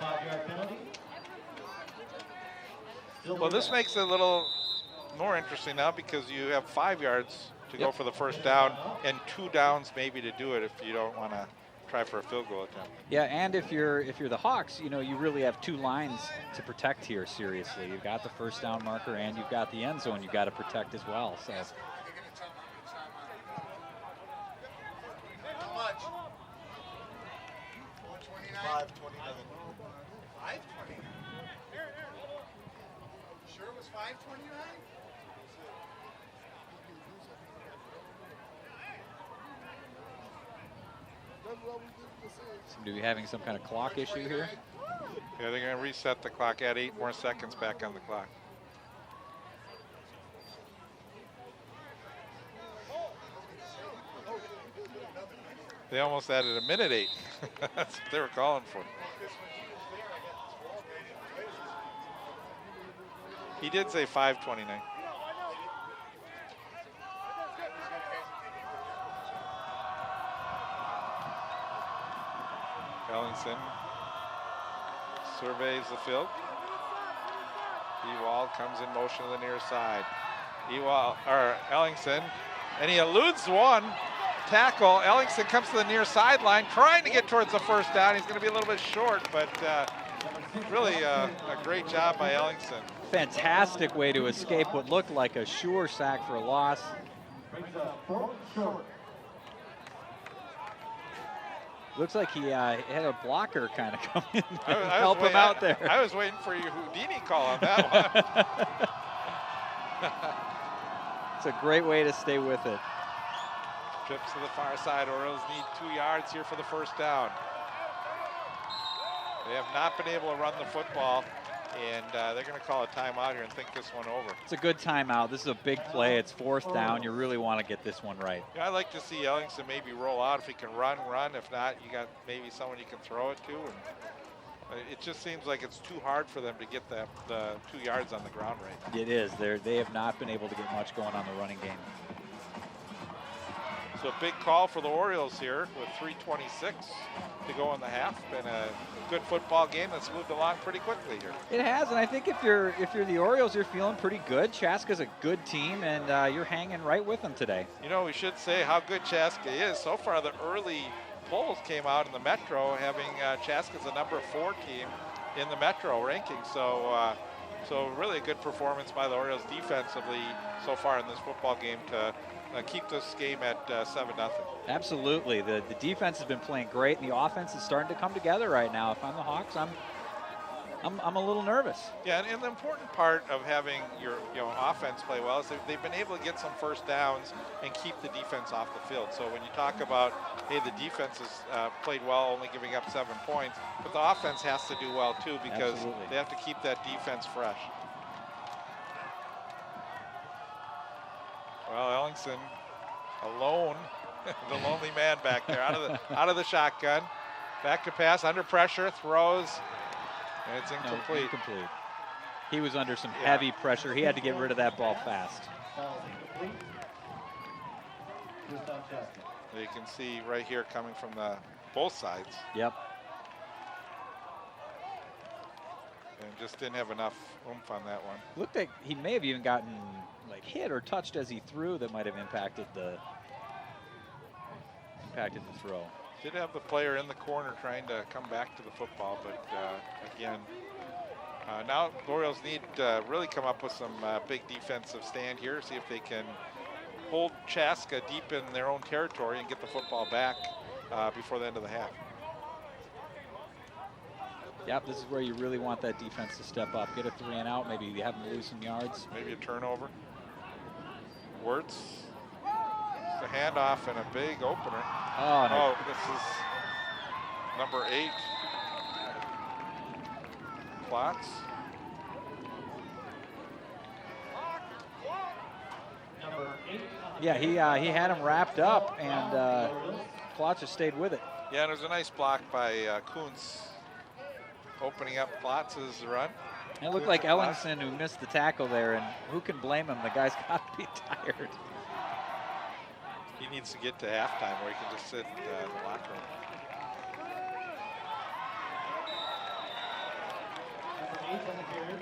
5-yard penalty. Still
Well, this
down.
makes it a little more interesting now because you have 5 yards to go for the first down and 2 downs maybe to do it if you don't want to try for a field goal attempt.
Yeah, and if you're the Hawks, you know, you really have 2 lines to protect here, seriously. You've got the first down marker and you've got the end zone you've got to protect as well. So
How much? 529. 529. Sure it was 529?
seem to be having some kind of clock issue here.
Yeah, they're going to reset the clock, add 8 more seconds back on the clock. They almost added a minute 8. That's what they were calling for. He did say 5:29. Ellingson surveys the field. Ewald comes in motion to the near side. Ellingson, and he eludes one tackle. Ellingson comes to the near sideline, trying to get towards the first down. He's going to be a little bit short, but really a great job by Ellingson.
Fantastic way to escape what looked like a sure sack for a loss.
Brings up 4th short.
Looks like he had a blocker kind of come in and
I was
help him out there.
I was waiting for your Houdini call on that one.
It's a great way to stay with it.
Trips to the far side. Orioles need 2 yards here for the first down. They have not been able to run the football, and they're going to call a timeout here and think this one over.
It's a good timeout. This is a big play. It's 4th down. You really want to get this one right.
Yeah, I'd like to see Ellingson maybe roll out. If he can run. If not, you got maybe someone you can throw it to. And it just seems like it's too hard for them to get the 2 yards on the ground right now.
It is. They have not been able to get much going on the running game.
So a big call for the Orioles here with 3:26 to go in the half. Been a good football game that's moved along pretty quickly here.
It has, and I think if you're the Orioles, you're feeling pretty good. Chaska's a good team, and you're hanging right with them today.
You know, we should say how good Chaska is. So far, the early polls came out in the Metro having Chaska as a number 4 team in the Metro ranking. So, so really a good performance by the Orioles defensively so far in this football game to keep this game at 7-0.
Absolutely, the defense has been playing great, and the offense is starting to come together right now. If I'm the Hawks, I'm a little nervous.
Yeah, and the important part of having your offense play well is they've been able to get some first downs and keep the defense off the field. So when you talk about, hey, the defense has played well, only giving up 7 points, but the offense has to do well too because
Absolutely.
they have to keep that defense fresh. Well, Ellingson alone, the lonely man back there, out of the shotgun, back to pass, under pressure, throws, and it's incomplete.
No, incomplete. He was under some heavy pressure. He had to get rid of that ball fast.
Ball is incomplete. Just on Chaska.
You can see right here coming from both sides,
Yep.
and just didn't have enough oomph on that one.
Looked like he may have even gotten like hit or touched as he threw. That might have impacted the throw.
Did have the player in the corner trying to come back to the football, but again, now the Orioles need to really come up with some big defensive stand here, see if they can hold Chaska deep in their own territory and get the football back before the end of the half.
Yep, this is where you really want that defense to step up. Get a 3 and out, maybe you have them lose some yards.
Maybe a turnover. Wirtz, just a handoff and a big opener.
Oh, no.
Oh, this is number 8. Klotz.
Number 8.
Yeah, he had him wrapped up, and Klotz just stayed with it.
Yeah, and there's a nice block by Kuntz, opening up Klotz's run.
And it looked like Ellingson who missed the tackle there, and who can blame him? The guy's got to be tired.
He needs to get to halftime where he can just sit in the locker room.
Number 8 on the carry.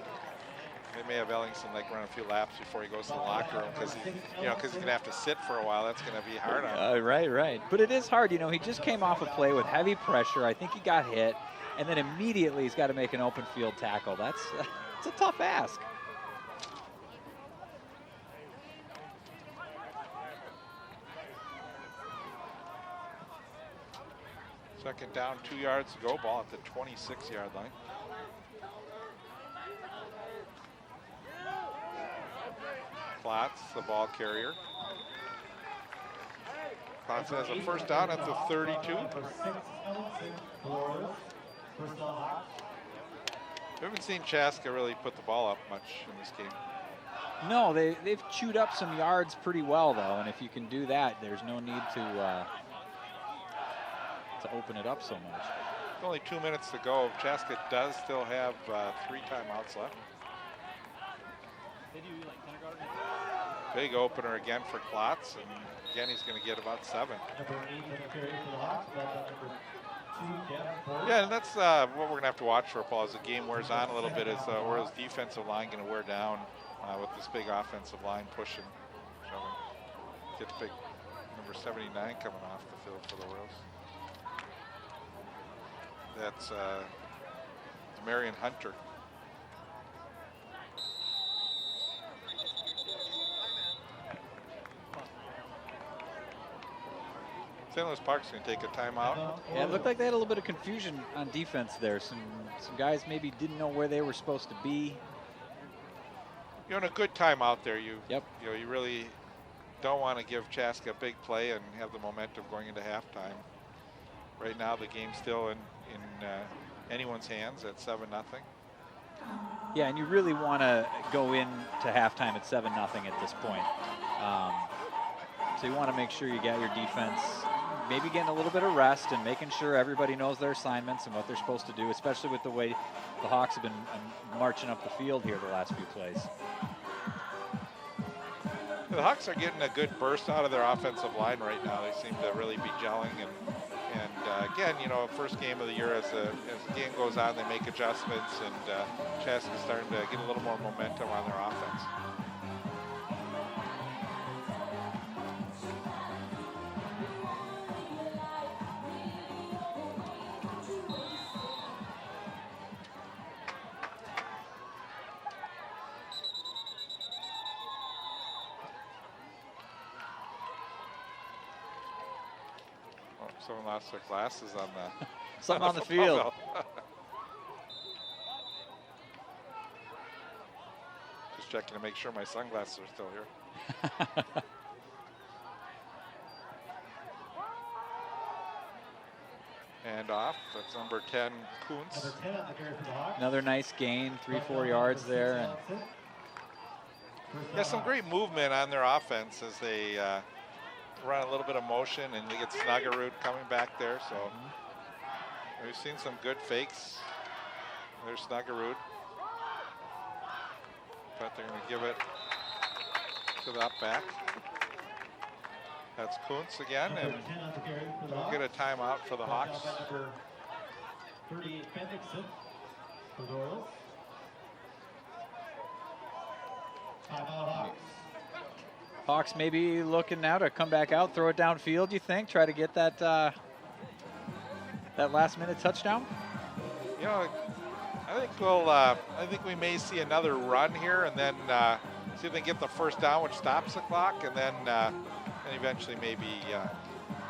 They may have Ellingson like run a few laps before he goes to the locker room because he's gonna have to sit for a while. That's gonna be hard on him.
Right. But it is hard. You know, he just came off a play with heavy pressure. I think he got hit, and then immediately he's got to make an open field tackle. That's it's a tough ask.
Second down, 2 yards to go. Ball at the 26-yard line. Klotz, the ball carrier. Klotz has a first down at the 32.
Number 6, Ellingson, Flores. First down, Hawks.
We haven't seen Chaska really put the ball up much in this game.
No, they've chewed up some yards pretty well, though, and if you can do that, there's no need to open it up so much.
Only 2 minutes to go. Chaska does still have 3 timeouts left. Big opener again for Klotz, and again he's going to get about 7.
Number 8 on the carry for the Hawks. Number 2, Kevin Ford.
Yeah, and that's what we're going to have to watch for, Paul, as the game wears on a little bit. Is the Orioles' defensive line going to wear down with this big offensive line pushing? Get the big number 79 coming off the field for the Orioles. That's Marion Hunter. St. Louis Park's going to take a timeout.
Yeah, it looked like they had a little bit of confusion on defense there. Some guys maybe didn't know where they were supposed to be.
You're in a good timeout there. You really don't want to give Chaska a big play and have the momentum going into halftime. Right now, the game's still in anyone's hands at 7-0.
Yeah, and you really want to go into halftime at 7-0 at this point. So you want to make sure you got your defense maybe getting a little bit of rest and making sure everybody knows their assignments and what they're supposed to do, especially with the way the Hawks have been marching up the field here the last few plays.
The Hawks are getting a good burst out of their offensive line right now. They seem to really be gelling, and again, first game of the year, as the game goes on, they make adjustments, and Chaska's starting to get a little more momentum on their offense. Someone lost their glasses on the
something on the field.
Just checking to make sure my sunglasses are still here. And off. That's number 10, Kuntz.
Number 10 on the carry for the Hawks.
Another nice gain, 3-4 yards there. And
yeah, some great movement on their offense as they run a little bit of motion, and they get Snuggerud coming back there. So we've seen some good fakes. There's Snuggerud. But they're going to give it to the up back. That's Kuntz again, and we'll get a timeout for the Hawks.
Number 38, Bendixson for the Orioles. Timeout, Hawks.
Hawks maybe looking now to come back out, throw it downfield, you think? Try to get that that last-minute touchdown?
You know, I think I think we may see another run here, and then see if they can get the first down, which stops the clock, and then eventually maybe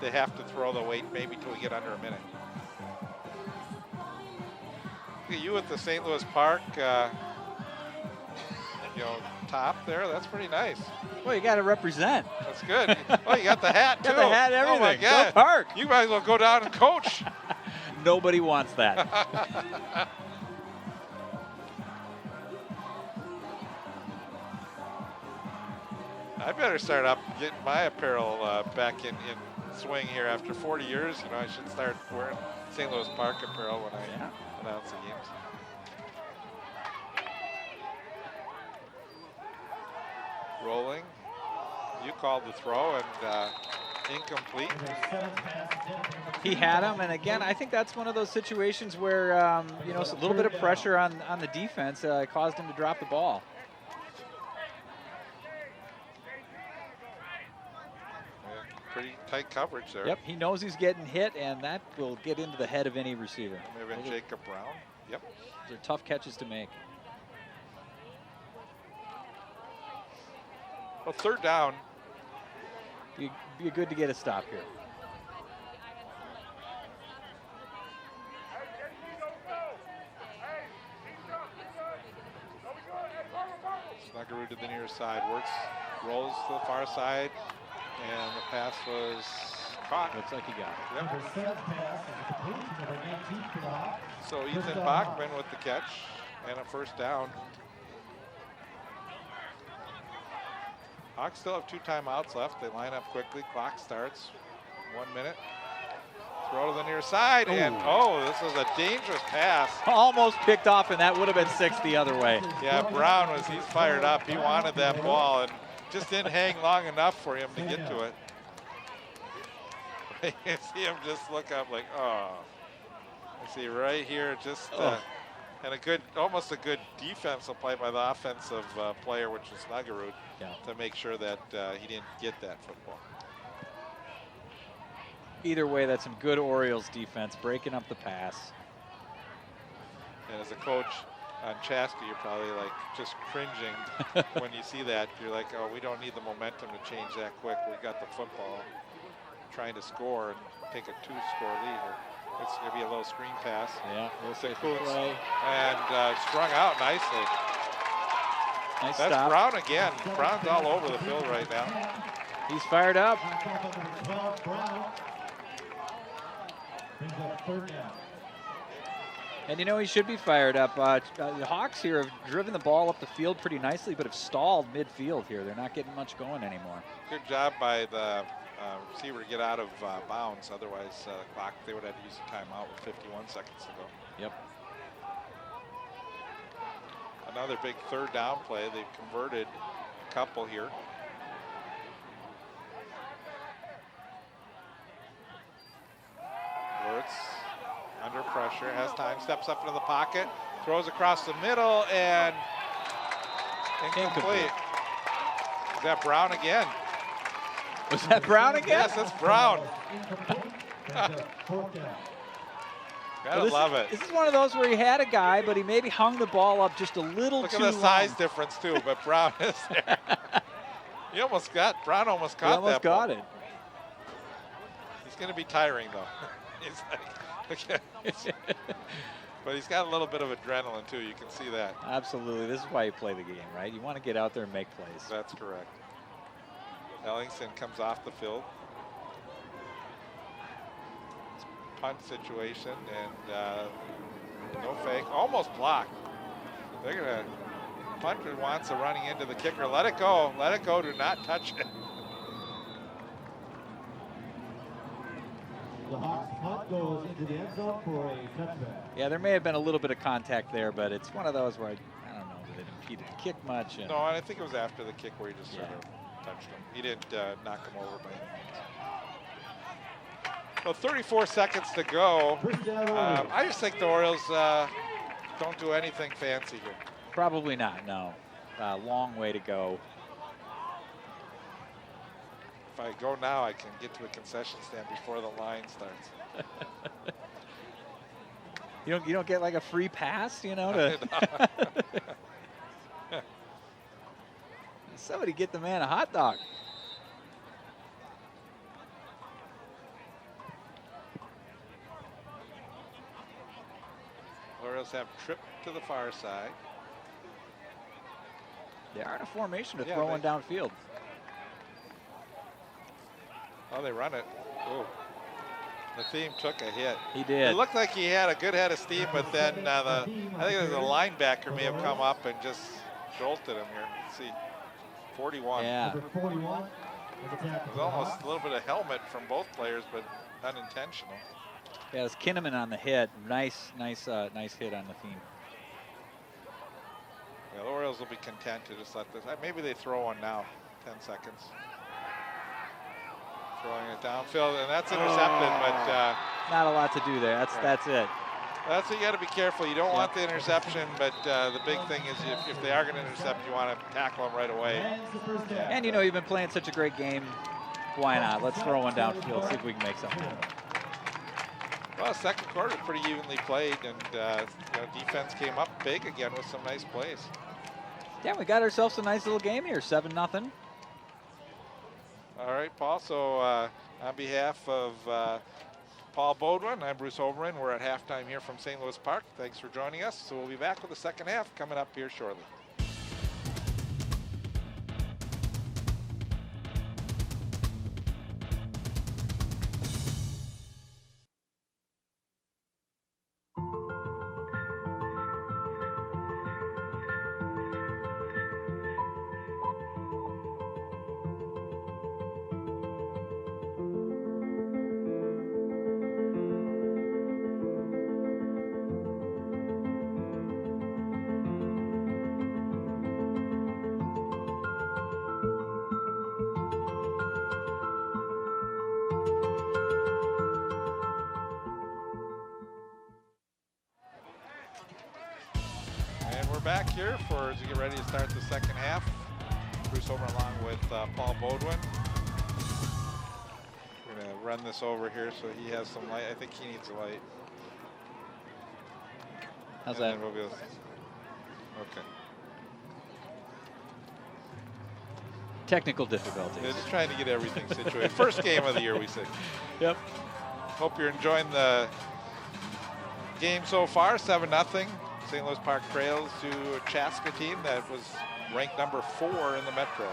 they have to throw the weight maybe till we get under a minute. Look at you at the St. Louis Park, top there. That's pretty nice.
Well, you got to represent.
That's good. Oh, you got the hat too.
Got the hat, everything.
Oh my God.
Go Park.
You might as well go down and coach.
Nobody wants that.
I better start up getting my apparel back in swing here after 40 years. You know, I should start wearing St. Louis Park apparel when I announce the games. Rolling. You called the throw and incomplete.
He had him, and again, I think that's one of those situations where you know, a little bit of pressure on the defense caused him to drop the ball.
Pretty tight coverage there.
Yep, he knows he's getting hit, and that will get into the head of any receiver.
Maybe Jacob Brown. Yep.
Those are tough catches to make.
Well, third down.
Be good to get a stop here.
Snuggerud to the near side. Works, rolls to the far side, and the pass was caught.
Looks like he got it.
Yep.
Number 7 pass is complete to number 19 for the Hawks.
So
First
Ethan
down,
Bachman
Hawks.
with the catch and a first down. Hawks still have 2 timeouts left. They line up quickly. Clock starts. 1 minute. Throw to the near side, and this is a dangerous pass.
Almost picked off, and that would have been 6 the other way.
Yeah, Brown he's fired up. He wanted that ball and just didn't hang long enough for him to get to it. You see him just look up like, oh. I see right here, just and almost a good defensive play by the offensive player, which is Snuggerud, to make sure that he didn't get that football.
Either way, that's some good Orioles defense, breaking up the pass.
And as a coach on Chaska, you're probably like just cringing when you see that. You're like, oh, we don't need the momentum to change that quick. We got the football, trying to score and take a 2-score lead. It's going to be a little screen pass.
Yeah, we'll say
Kuntz,
play.
and strung out nicely.
Nice
That's
stop.
Brown again. Brown's all over the field right now.
He's fired up.
Back up number 12, Brown. Brings up third down.
And you know, he should be fired up. The Hawks here have driven the ball up the field pretty nicely, but have stalled midfield here. They're not getting much going anymore.
Good job by the receiver to get out of bounds. Otherwise, clock, they would have to use a timeout with 51 seconds to go.
Yep.
Another big third down play. They've converted a couple here. Wirtz under pressure, has time, steps up into the pocket, throws across the middle, and incomplete. Is that Brown again?
Was that Brown again?
Yes, that's Brown.
Incomplete. Brings up fourth down.
Gotta love it.
This is one of those where he had a guy, but he maybe hung the ball up just a little
Look
too
at the
long.
size difference too, but Brown is there. Brown almost caught that ball.
Almost got it.
He's going to be tiring though. He's like, okay. But he's got a little bit of adrenaline too. You can see that.
Absolutely. This is why you play the game, right? You want to get out there and make plays.
That's correct. Ellingson comes off the field. Punt situation and no fake, almost blocked. They're gonna, punter wants a running into the kicker. Let it go, do not touch it.
The Hawks punt goes into the end zone for a touchback.
Yeah, there may have been a little bit of contact there, but it's one of those where I don't know that it impeded the kick much. And
No, and I think it was after the kick where he just sort of touched him. He didn't knock him over by any means. Well, 34 seconds to go.
First down, Orioles.
I just think the Orioles don't do anything fancy here.
Probably not, no. Long way to go.
If I go now, I can get to a concession stand before the line starts.
You don't get like a free pass, you know, to somebody get the man a hot dog.
Orioles have tripped to the far side.
They are in a formation to
Yeah,
throw one downfield.
Oh, they run it. Oh. The theme took a hit.
He did.
It looked like he had a good head of steam, but then I think the linebacker may have come up and just jolted him here. Let's see, 41.
Yeah.
Number 41.
It was almost a little bit of helmet from both players, but unintentional.
Yeah, it was Kinnaman on the hit. Nice hit on the theme.
Yeah, the Orioles will be content to just let this. Maybe they throw one now. 10 seconds. Throwing it downfield, and that's intercepted, but
not a lot to do there. That's it.
that's what you got to be careful. You don't want the interception, but the big thing is if they are going to intercept, you want to tackle them right away.
And you know, you've been playing such a great game. Why not? Let's throw one downfield, see if we can make something.
Well, second quarter pretty evenly played, and defense came up big again with some nice plays.
Yeah, we got ourselves a nice little game here, 7-0.
All right, Paul. So on behalf of Paul Bodwin, I'm Bruce Overman. We're at halftime here from St. Louis Park. Thanks for joining us. So we'll be back with the second half coming up here shortly. Back here as we get ready to start the second half. Bruce over along with Paul Bodwin. We're going to run this over here so he has some light. I think he needs a light.
How's that?
We'll go. Okay.
Technical difficulties.
Yeah, just trying to get everything situated. First game of the year, we say.
Yep.
Hope you're enjoying the game so far. 7-0. St. Louis Park trails to a Chaska team that was ranked number 4 in the Metro.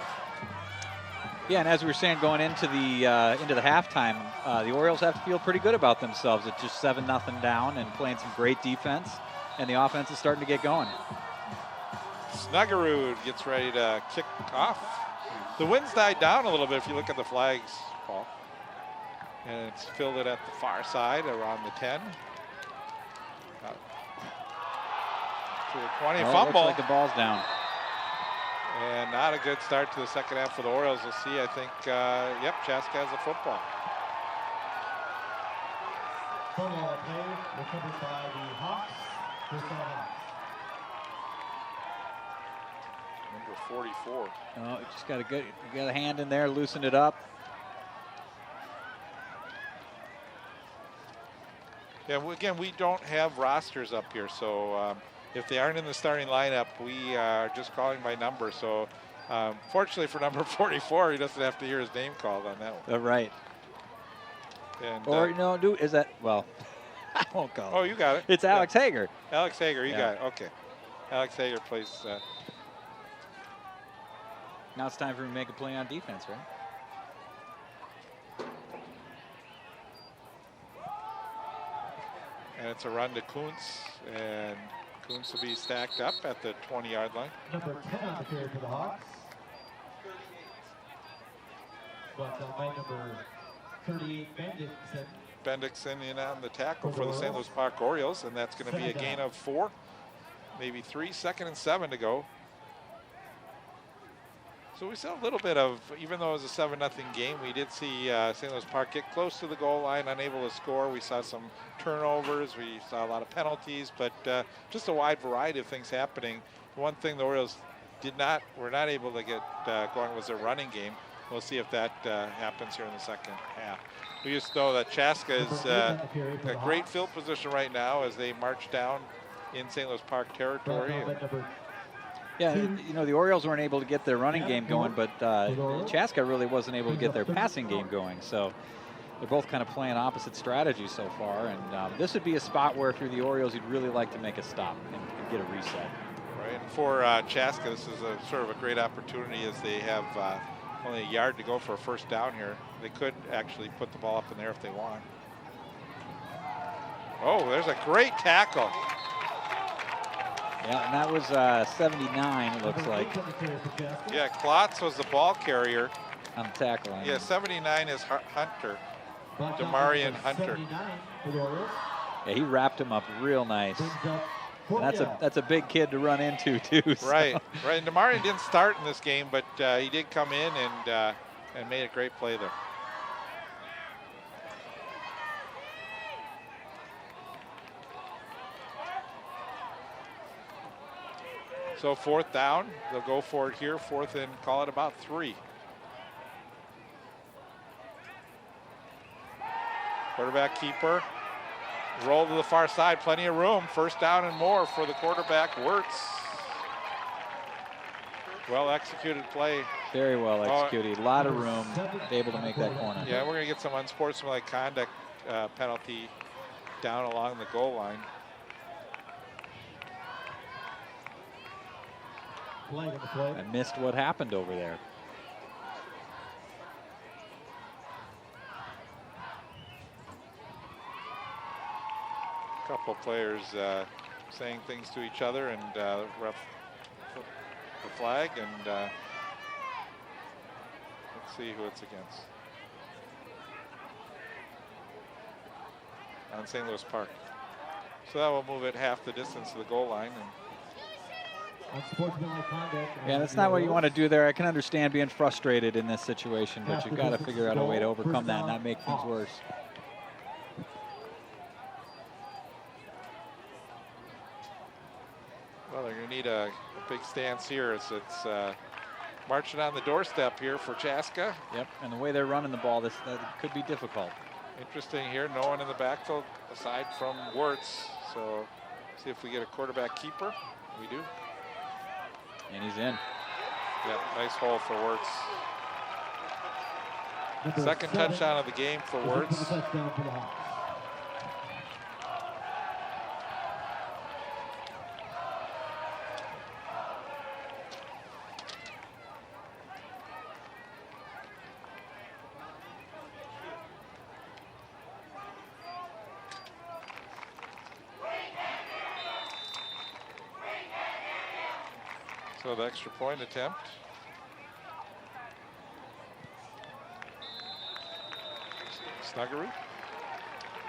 Yeah, and as we were saying, going into the halftime, the Orioles have to feel pretty good about themselves at just 7-0 down and playing some great defense, and the offense is starting to get going.
Snuggerud gets ready to kick off. The wind's died down a little bit if you look at the flags, Paul. And it's fielded at the far side around the 10. To the 20, fumble.
Looks like the ball's down.
And not a good start to the second half for the Orioles. We'll see, I think, yep, Chaska has the football.
Football play recovered by the Hawks. First down Hawks.
Number 44.
Oh, just got a hand in there, loosened it up.
Yeah, again, we don't have rosters up here, so if they aren't in the starting lineup, we are just calling by number. So fortunately for number 44, he doesn't have to hear his name called on that one.
Right.
And,
or no, is that, well, I won't call it.
Oh, you got it.
It's Alex Hager.
Alex Hager, you got it. Okay. Alex Hager plays.
Now it's time for him to make a play on defense, right?
And it's a run to Kuntz, and Kuntz will be stacked up at the 20-yard line.
Number 10 on the carry for the Hawks. But by number 38, Bendixson.
Bendixson in on the tackle for the St. Louis Park Orioles, and that's going to be a gain of 4, maybe 3, 2nd and 7 to go. So we saw a little bit of, even though it was a 7-0 game, we did see St. Louis Park get close to the goal line, unable to score. We saw some turnovers, we saw a lot of penalties, but just a wide variety of things happening. One thing the Orioles were not able to get going was their running game. we'll see if that happens here in the second half. We just know that Chaska is a great field position right now as they march down in St. Louis Park territory.
Yeah, you know, the Orioles weren't able to get their running game going, but Chaska really wasn't able to get their passing game going. So they're both kind of playing opposite strategies so far. And this would be a spot where if you're the Orioles, you'd really like to make a stop and get a reset.
Right, and for Chaska, this is a sort of a great opportunity as they have only a yard to go for a first down here. They could actually put the ball up in there if they want. Oh, there's a great tackle.
Yeah, and that was 79, it looks like.
Yeah, Klotz was the ball carrier.
On the tackle.
Yeah, 79 is Hunter, Demarion Hunter.
Yeah, he wrapped him up real nice. And that's a big kid to run into too. So.
Right, right. And Demarion didn't start in this game, but he did come in and made a great play there. So fourth down, they'll go for it here, fourth and call it about 3. Quarterback keeper, roll to the far side, plenty of room, first down and more for the quarterback, Wirtz. Well executed play.
Very well executed, a lot of room, able to make that corner.
Yeah, we're gonna get some unsportsmanlike conduct penalty down along the goal line.
I missed what happened over there.
A couple players saying things to each other, and ref the flag, and let's see who it's against. On St. Louis Park. So that will move it half the distance to the goal line.
Yeah, that's not what you want to do there. I can understand being frustrated in this situation, but you've got to figure out a way to overcome that and not make things worse.
Well, they're going to need a big stance here as it's marching on the doorstep here for Chaska.
Yep, and the way they're running the ball, that could be difficult.
Interesting here, no one in the backfield aside from Wirtz. So see if we get a quarterback keeper. We do.
And he's in.
Yep, nice hole for Wirtz. Second touchdown of the game for Wirtz. So the extra point attempt. Snuggery?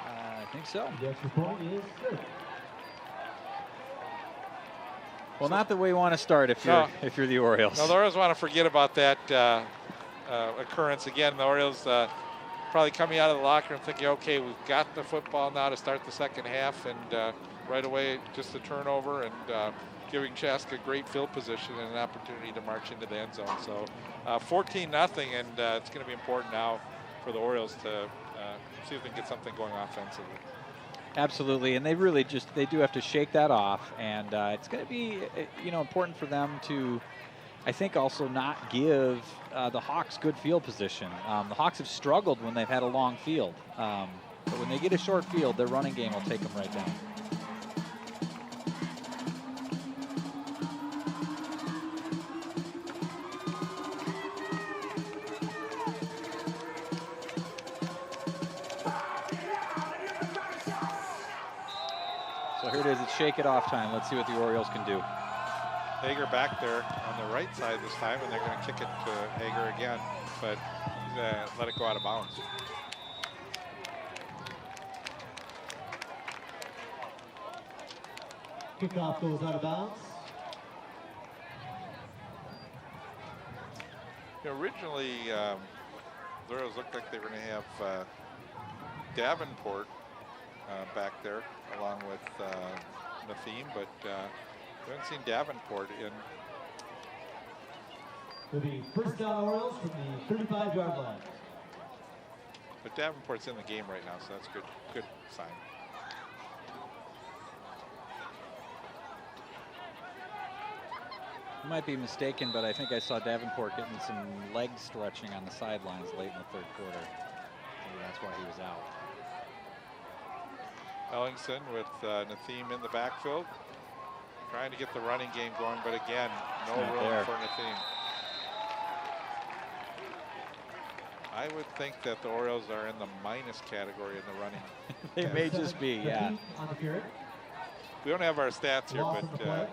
I think so.
The extra point is good.
Well, not the way you want to start if you're the Orioles.
No, the Orioles want to forget about that occurrence again. The Orioles probably coming out of the locker room thinking, okay, we've got the football now to start the second half, and right away just a turnover and giving Chaska great field position and an opportunity to march into the end zone. So 14-0, and it's going to be important now for the Orioles to see if they can get something going offensively.
Absolutely, and they really they do have to shake that off, and it's going to be important for them to, I think, also not give the Hawks good field position. The Hawks have struggled when they've had a long field, but when they get a short field, their running game will take them right down. Here it is, it's shake it off time. Let's see what the Orioles can do.
Hager back there on the right side this time, and they're going to kick it to Hager again, but let it go out of bounds.
Kickoff goes out of bounds.
Originally, the Orioles looked like they were going to have Davenport back there along with Nafim, but we haven't seen Davenport in.
Will be first down Orioles from the 35-yard line.
But Davenport's in the game right now, so that's good. Good sign.
I might be mistaken, but I think I saw Davenport getting some leg stretching on the sidelines late in the third quarter. Maybe that's why he was out.
Ellingson with Nathim in the backfield, trying to get the running game going, but again, no room for Nathim. I would think that the Orioles are in the minus category in the running.
They may just be, yeah.
We don't have our stats here, but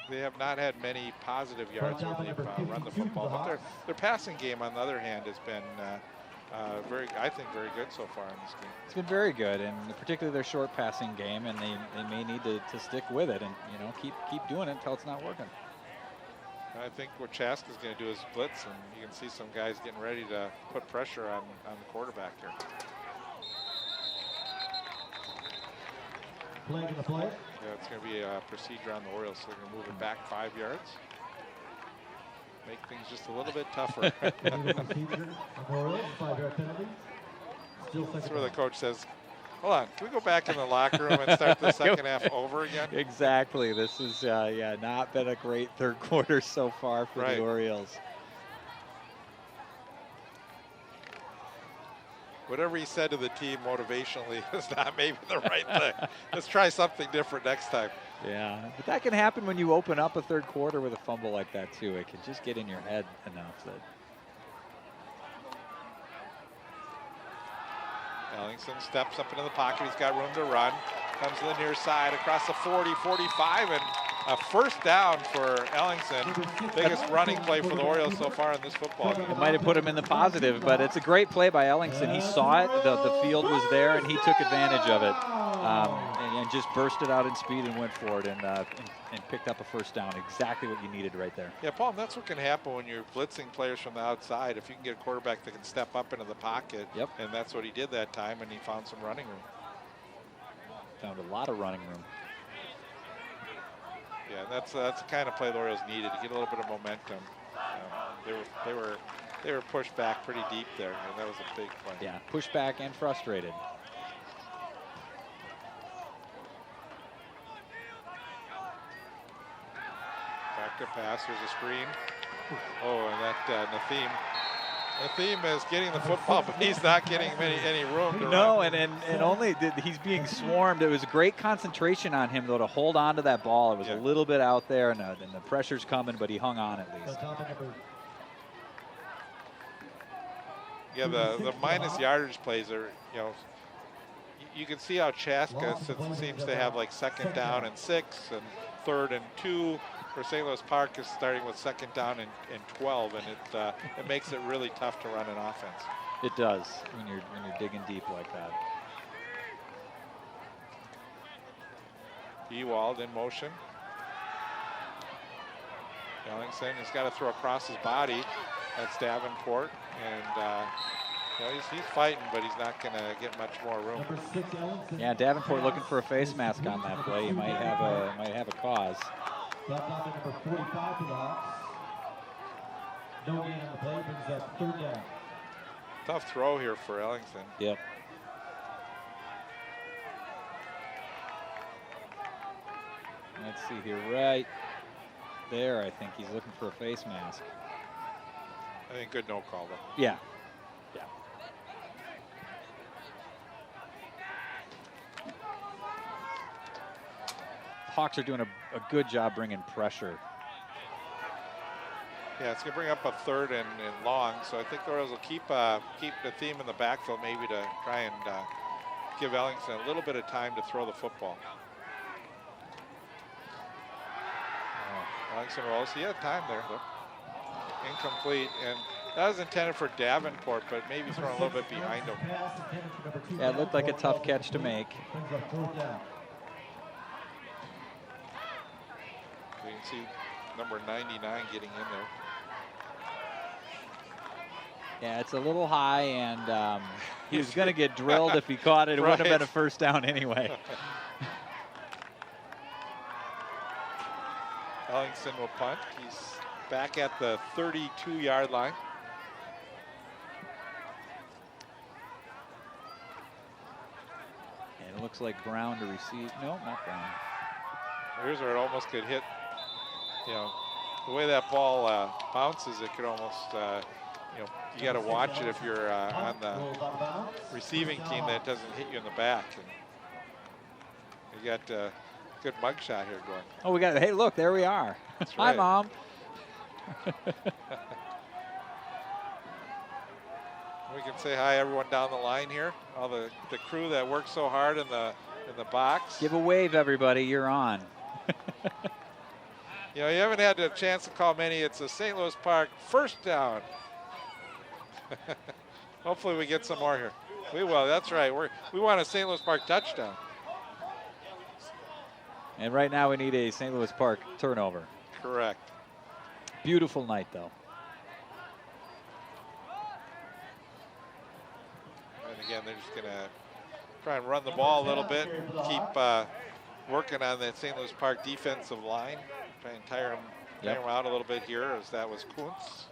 they have not had many positive yards when they've run the football. But their passing game, on the other hand, has been I think very good so far in this game.
It's been very good, and particularly their short passing game, and they may need to stick with it and keep doing it until it's not working.
I think what Chaska is going to do is blitz, and you can see some guys getting ready to put pressure on the quarterback here.
Flag in the play.
Yeah, it's going to be a procedure on the Orioles, so they're going to move it back 5 yards. Make things just a little bit tougher. That's where the coach says, hold on, can we go back in the locker room and start the second half over again?
Exactly. This is, not been a great third quarter so far for the Orioles.
Whatever he said to the team motivationally is not maybe the right thing. Let's try something different next time.
Yeah, but that can happen when you open up a third quarter with a fumble like that too. It can just get in your head enough that.
Ellingson steps up into the pocket. He's got room to run. Comes to the near side across the 40, 45, and a first down for Ellingson. Biggest running play for the Orioles so far in this football game.
It might have put him in the positive, but it's a great play by Ellingson. He saw it, the field was there, and he took advantage of it. And just bursted out in speed and went for it and picked up a first down. Exactly what you needed right there.
Yeah, Paul, and that's what can happen when you're blitzing players from the outside. If you can get a quarterback that can step up into the pocket, and that's what he did that time, and he found some running room.
Found a lot of running room.
Yeah, that's the kind of play the Orioles needed to get a little bit of momentum. They were pushed back pretty deep there, and that was a big play.
Yeah, pushed back and frustrated.
Back to pass. Here's a screen. Oh, and that Nathim is getting the football, but he's not getting any room to run.
and only he's being swarmed. It was a great concentration on him, though, to hold on to that ball. It was a little bit out there, and the pressure's coming, but he hung on at least.
Yeah, the minus yardage plays are, you can see how Chaska seems to have like 2nd down and 6 and 3rd and 2. For St. Louis Park is starting with 2nd down and 12, and it makes it really tough to run an offense.
It does when you're digging deep like that.
Ewald in motion. Ellingson, he's got to throw across his body. That's Davenport, and he's fighting, but he's not going to get much more room.
Yeah, Davenport looking for a face mask on that play. He might have a cause.
Number 45 for the Hawks. No gain on the play, brings up 3rd down.
Tough throw here for Ellingson.
Yep. Let's see here, right there, I think he's looking for a face mask.
I think good no call, though.
Yeah. Hawks are doing a good job bringing pressure.
Yeah, it's going to bring up a 3rd and long, so I think the Orioles will keep the theme in the backfield maybe to try and give Ellingson a little bit of time to throw the football. Ellingson rolls. He had time there, though. Incomplete, and that was intended for Davenport, but maybe thrown a little bit behind him.
Yeah, it looked like a tough catch to make.
You can see number 99 getting in there.
Yeah, it's a little high, and he was going to get drilled if he caught it. It wouldn't have been a first down anyway.
Ellingson will punt. He's back at the 32-yard line.
And it looks like Brown to receive. No, not Brown.
Here's where it almost could hit. You know, the way that ball bounces, it could almost, you know, you got to watch it if you're on the receiving team that it doesn't hit you in the back. And you got a good mug shot here going.
Oh, we got, hey, look, there we are.
That's
Hi,
right.
Mom.
We can say hi everyone down the line here. All the crew that works so hard in the box.
Give a wave, everybody. You're on.
You know, you haven't had a chance to call many. It's a St. Louis Park first down. Hopefully we get some more here. We will, that's right. We want a St. Louis Park touchdown.
And right now we need a St. Louis Park turnover.
Correct.
Beautiful night, though.
And again, they're just going to try and run the ball a little bit, keep working on that St. Louis Park defensive line. Try and tire them out a little bit here, as that was Kuntz.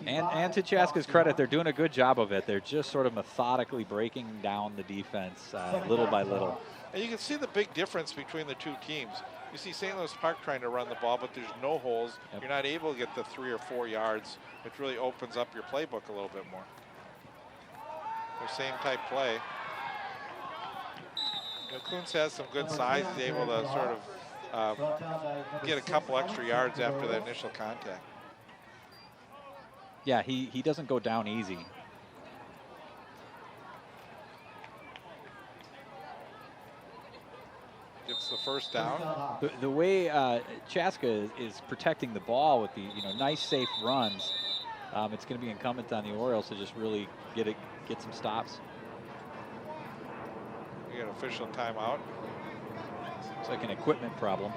And to Chaska's credit, they're doing a good job of it. They're just sort of methodically breaking down the defense little by little.
And you can see the big difference between the two teams. You see St. Louis Park trying to run the ball, but there's no holes.
Yep.
You're not able to get the 3 or 4 yards, which really opens up your playbook a little bit more. The same type play. You know, Kuntz has some good size. He's able to sort of get a couple extra yards after that initial contact.
Yeah, he doesn't go down easy.
Gets the first down.
The way Chaska is protecting the ball with the nice safe runs, it's going to be incumbent on the Orioles to just really get some stops.
We got an official timeout.
It's like an equipment problem.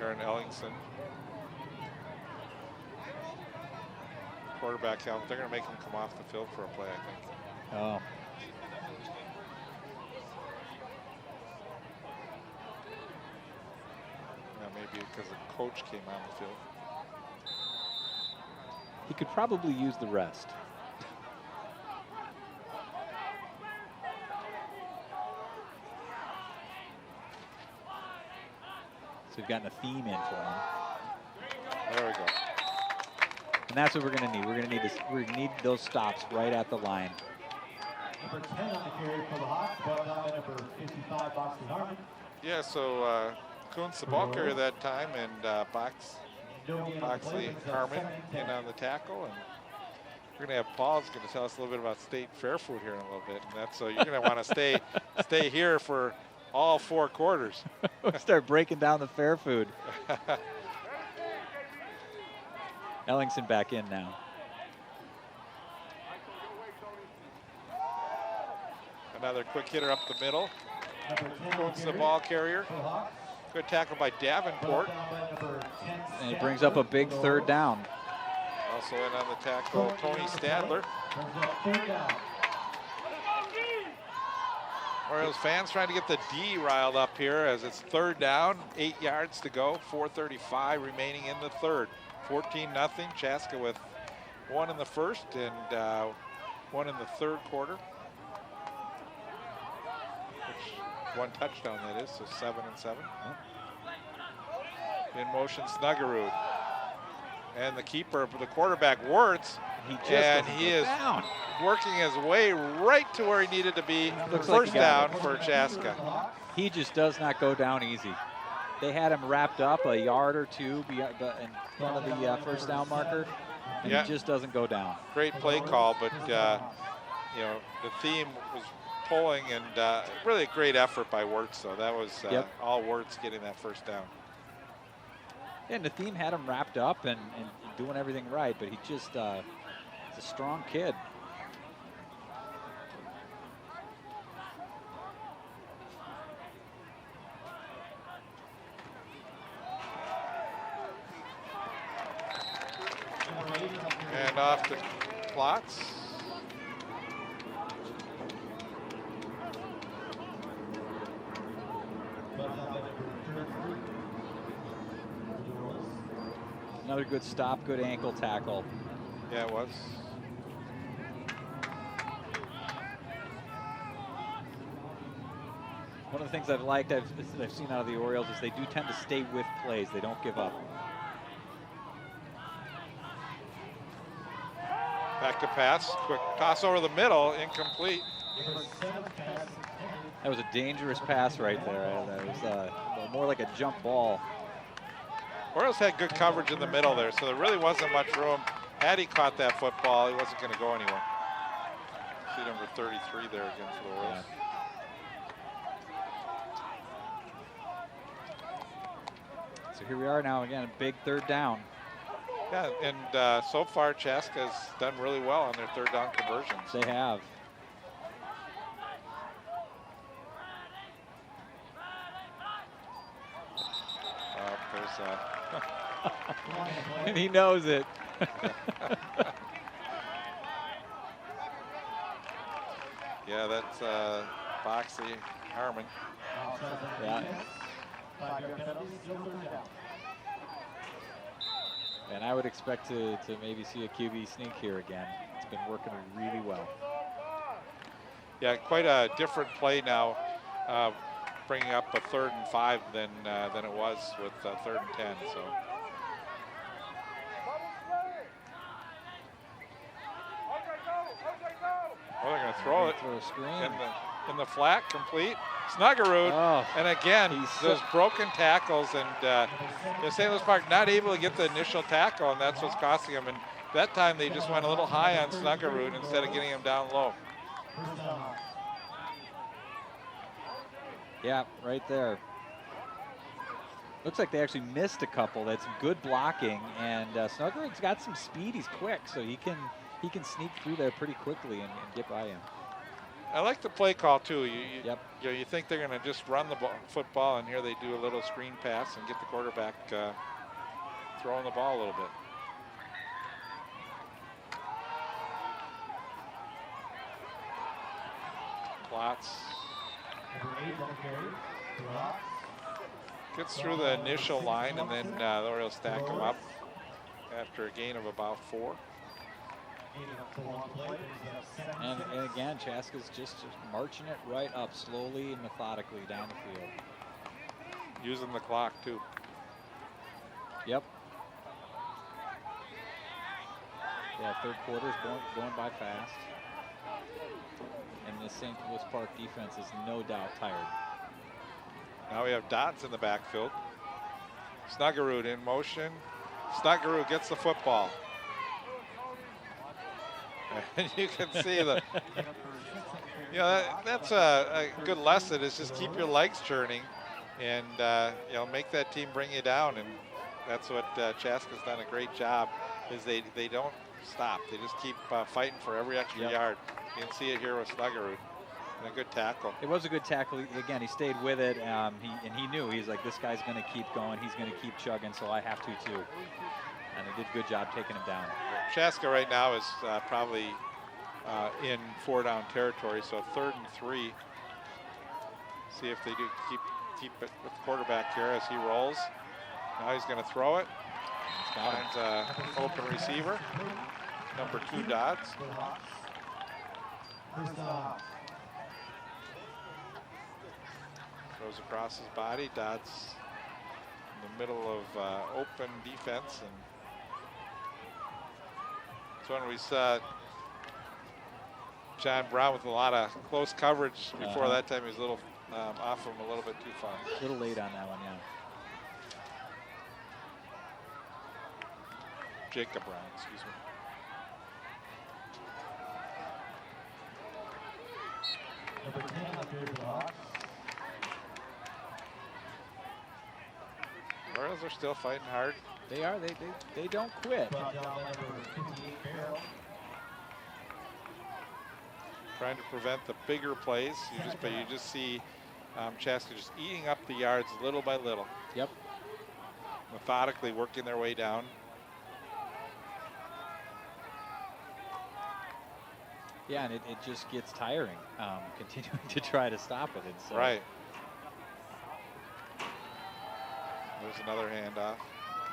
Aaron Ellingson. Quarterback help. They're going to make him come off the field for a play, I think.
Oh.
Now maybe because the coach came on the field.
He could probably use the rest. So we've gotten a theme in for him.
There we go.
And that's what we're going to need. We're going to need this. We need those stops right at the line.
Number 10 on the carry for the Hawks, brought down by number 55, Boxley Harmon.
Yeah, so Kuntz the ball carrier that time, and Boxley Harmon in on the tackle, and we're going to have Paul's going to tell us a little bit about state fair food here in a little bit, and that's so you're going to want to stay here for all 4 quarters.
Start breaking down the fair food. Ellingson back in now.
Another quick hitter up the middle. Kuntz the ball carrier. Good tackle by Davenport.
And it brings up a big 3rd down.
Also in on the tackle, Tony Stadler. Orioles fans trying to get the D riled up here as it's 3rd down, 8 yards to go, 4:35 remaining in the 3rd. 14-0, Chaska with 1 in the 1st and 1 in the 3rd quarter. Which 1 touchdown that is, so 7-7. In motion, Snuggerud. And the keeper, the quarterback, Wirtz. He is working his way right to where he needed to be. First down for Chaska.
He just does not go down easy. They had him wrapped up a yard or 2 in front of the first down marker, and he just doesn't go down.
Great play call, but the theme was pulling, and really a great effort by Wirtz. So that was all Wirtz getting that first down.
Yeah, and the theme had him wrapped up and doing everything right, but he just he's a strong kid.
And off to Klotz.
good stop, good ankle tackle.
Yeah, it was.
One of the things I've liked, I've seen out of the Orioles is they do tend to stay with plays. They don't give up.
Back to pass, quick toss over the middle, incomplete.
That was a dangerous pass right there. That was more like a jump ball.
Orioles had good coverage in the middle there, so there really wasn't much room. Had he caught that football, he wasn't going to go anywhere. See number 33 there again for the Orioles.
Yeah. So here we are now again, a big third down.
Yeah, and so far Chaska's done really well on their third down conversions.
They have. And he knows it.
Yeah, that's Boxley Harmon.
Yeah. And I would expect to maybe see a QB sneak here again. It's been working really well.
Yeah, quite a different play now, bringing up a 3rd and 5 than it was with 3rd and 10. So. Oh, they're going to throw it.
Throw a screen.
In the flat, complete. Snuggerud, and again, those broken tackles, and St. Louis Park not able to get the initial tackle, and that's what's costing them. And that time they just went a little high on Snuggerud instead of getting him down low.
Yeah, right there. Looks like they actually missed a couple. That's good blocking, and Snuggerud's got some speed. He's quick, so he can sneak through there pretty quickly and get by him.
I like the play call too.
Yep.
You think they're going to just run the football, and here they do a little screen pass and get the quarterback throwing the ball a little bit. Plots. Gets through the initial line, and then the Orioles stack him up after a gain of about 4.
And again, Chaska's just marching it right up slowly and methodically down the field.
Using the clock too.
Yep. Yeah, third quarter's going by fast. And the St. Louis Park defense is no doubt tired.
Now we have Dodds in the backfield. Snuggerud in motion. Snuggerud gets the football. And you can see that's a good lesson, is just keep your legs churning and make that team bring you down. And that's what Chaska's done a great job, is they don't stop. They just keep fighting for every extra yard. You can see it here with Snuggerud. And a good tackle.
It was a good tackle. Again, he stayed with it. He knew, he's like, this guy's going to keep going. He's going to keep chugging, so I have to too. And they did a good job taking him down.
Chaska right now is probably in 4-down territory, so 3rd and 3. See if they do keep it with the quarterback here as he rolls. Now he's going to throw it. Finds an open receiver. Number 2, Dodds. Throws across his body. Dodds in the middle of open defense, and that's when we saw John Brown with a lot of close coverage before. That time he was a little off him a little bit too far.
A little late on that one, yeah.
Jacob Brown, excuse me.
Number 10 up here for the Hawks.
Orioles are still fighting hard.
They are. They don't quit.
Brought down by number 58, Carroll.
Trying to prevent the bigger plays. You just see Chaska just eating up the yards little by little.
Yep.
Methodically working their way down.
Yeah, and it just gets tiring, continuing to try to stop it. It's,
right. There's another handoff.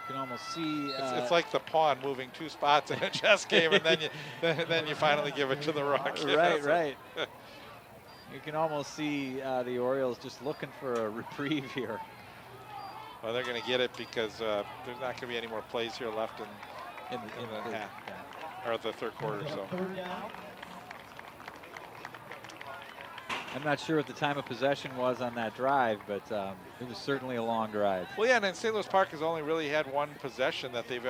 can almost see.
It's like the pawn moving 2 spots in a chess game, and then you finally give it to the rook.
Right, right. You can almost see the Orioles just looking for a reprieve here.
Well, they're going to get it because there's not going to be any more plays here left in the half, or the third quarter. So
I'm not sure what the time of possession was on that drive, but it was certainly a long drive.
well, yeah, and then St. Louis Park has only really had 1 possession that they've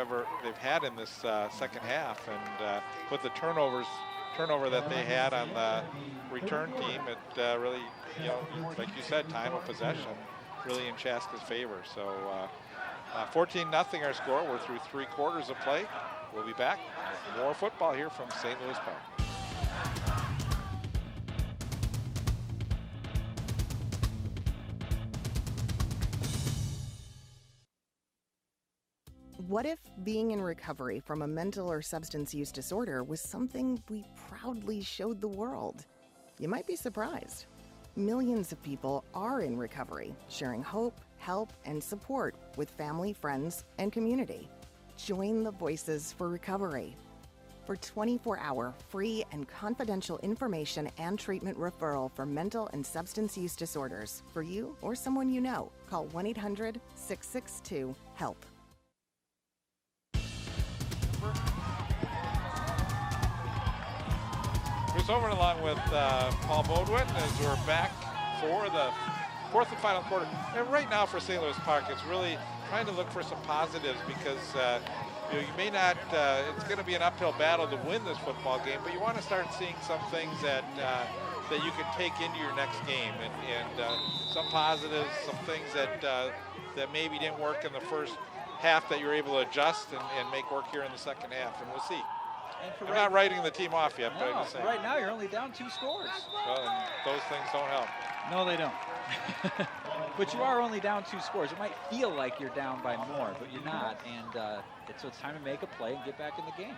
had in this second half, and with the turnover that they had on the return team, it really, like you said, time of possession really in Chaska's favor. So 14-0 our score. We're through 3 quarters of play. We'll be back with more football here from St. Louis Park.
What if being in recovery from a mental or substance use disorder was something we proudly showed the world? You might be surprised. Millions of people are in recovery, sharing hope, help, and support with family, friends, and community. Join the Voices for Recovery. For 24-hour free and confidential information and treatment referral for mental and substance use disorders for you or someone you know, call 1-800-662-HELP.
Bruce Over along with Paul Bodwin as we're back for the 4th and final quarter. And right now for St. Louis Park, it's really trying to look for some positives because you may not, it's going to be an uphill battle to win this football game, but you want to start seeing some things that you can take into your next game, and some positives, some things that maybe didn't work in the first half that you're able to adjust and make work here in the second half, and we'll see. I'm not writing the team off yet, but I'm just saying.
Right now you're only down 2 scores.
Well, and those things don't help.
No, they don't. But you are only down 2 scores. It might feel like you're down by more, but you're not. And so it's time to make a play and get back in the game.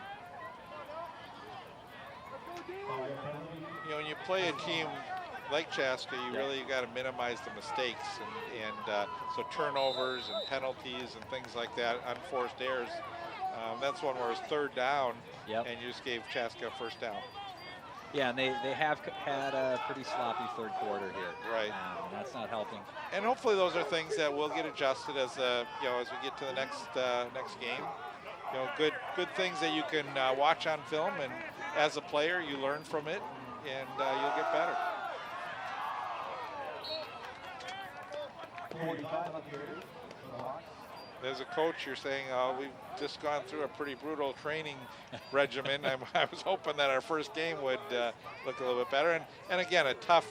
When you play a team like Chaska, you really got to minimize the mistakes, and so turnovers and penalties and things like that, unforced errors. That's one where it's 3rd down, and you just gave Chaska a first down.
Yeah, and they have had a pretty sloppy third quarter here.
Right.
That's not helping.
And hopefully those are things that will get adjusted as as we get to the next game. Good things that you can watch on film, and as a player you learn from it, and you'll get better.
45 on the Raiders.
As a coach, you're saying, we've just gone through a pretty brutal training regimen. I was hoping that our first game would look a little bit better. And again, a tough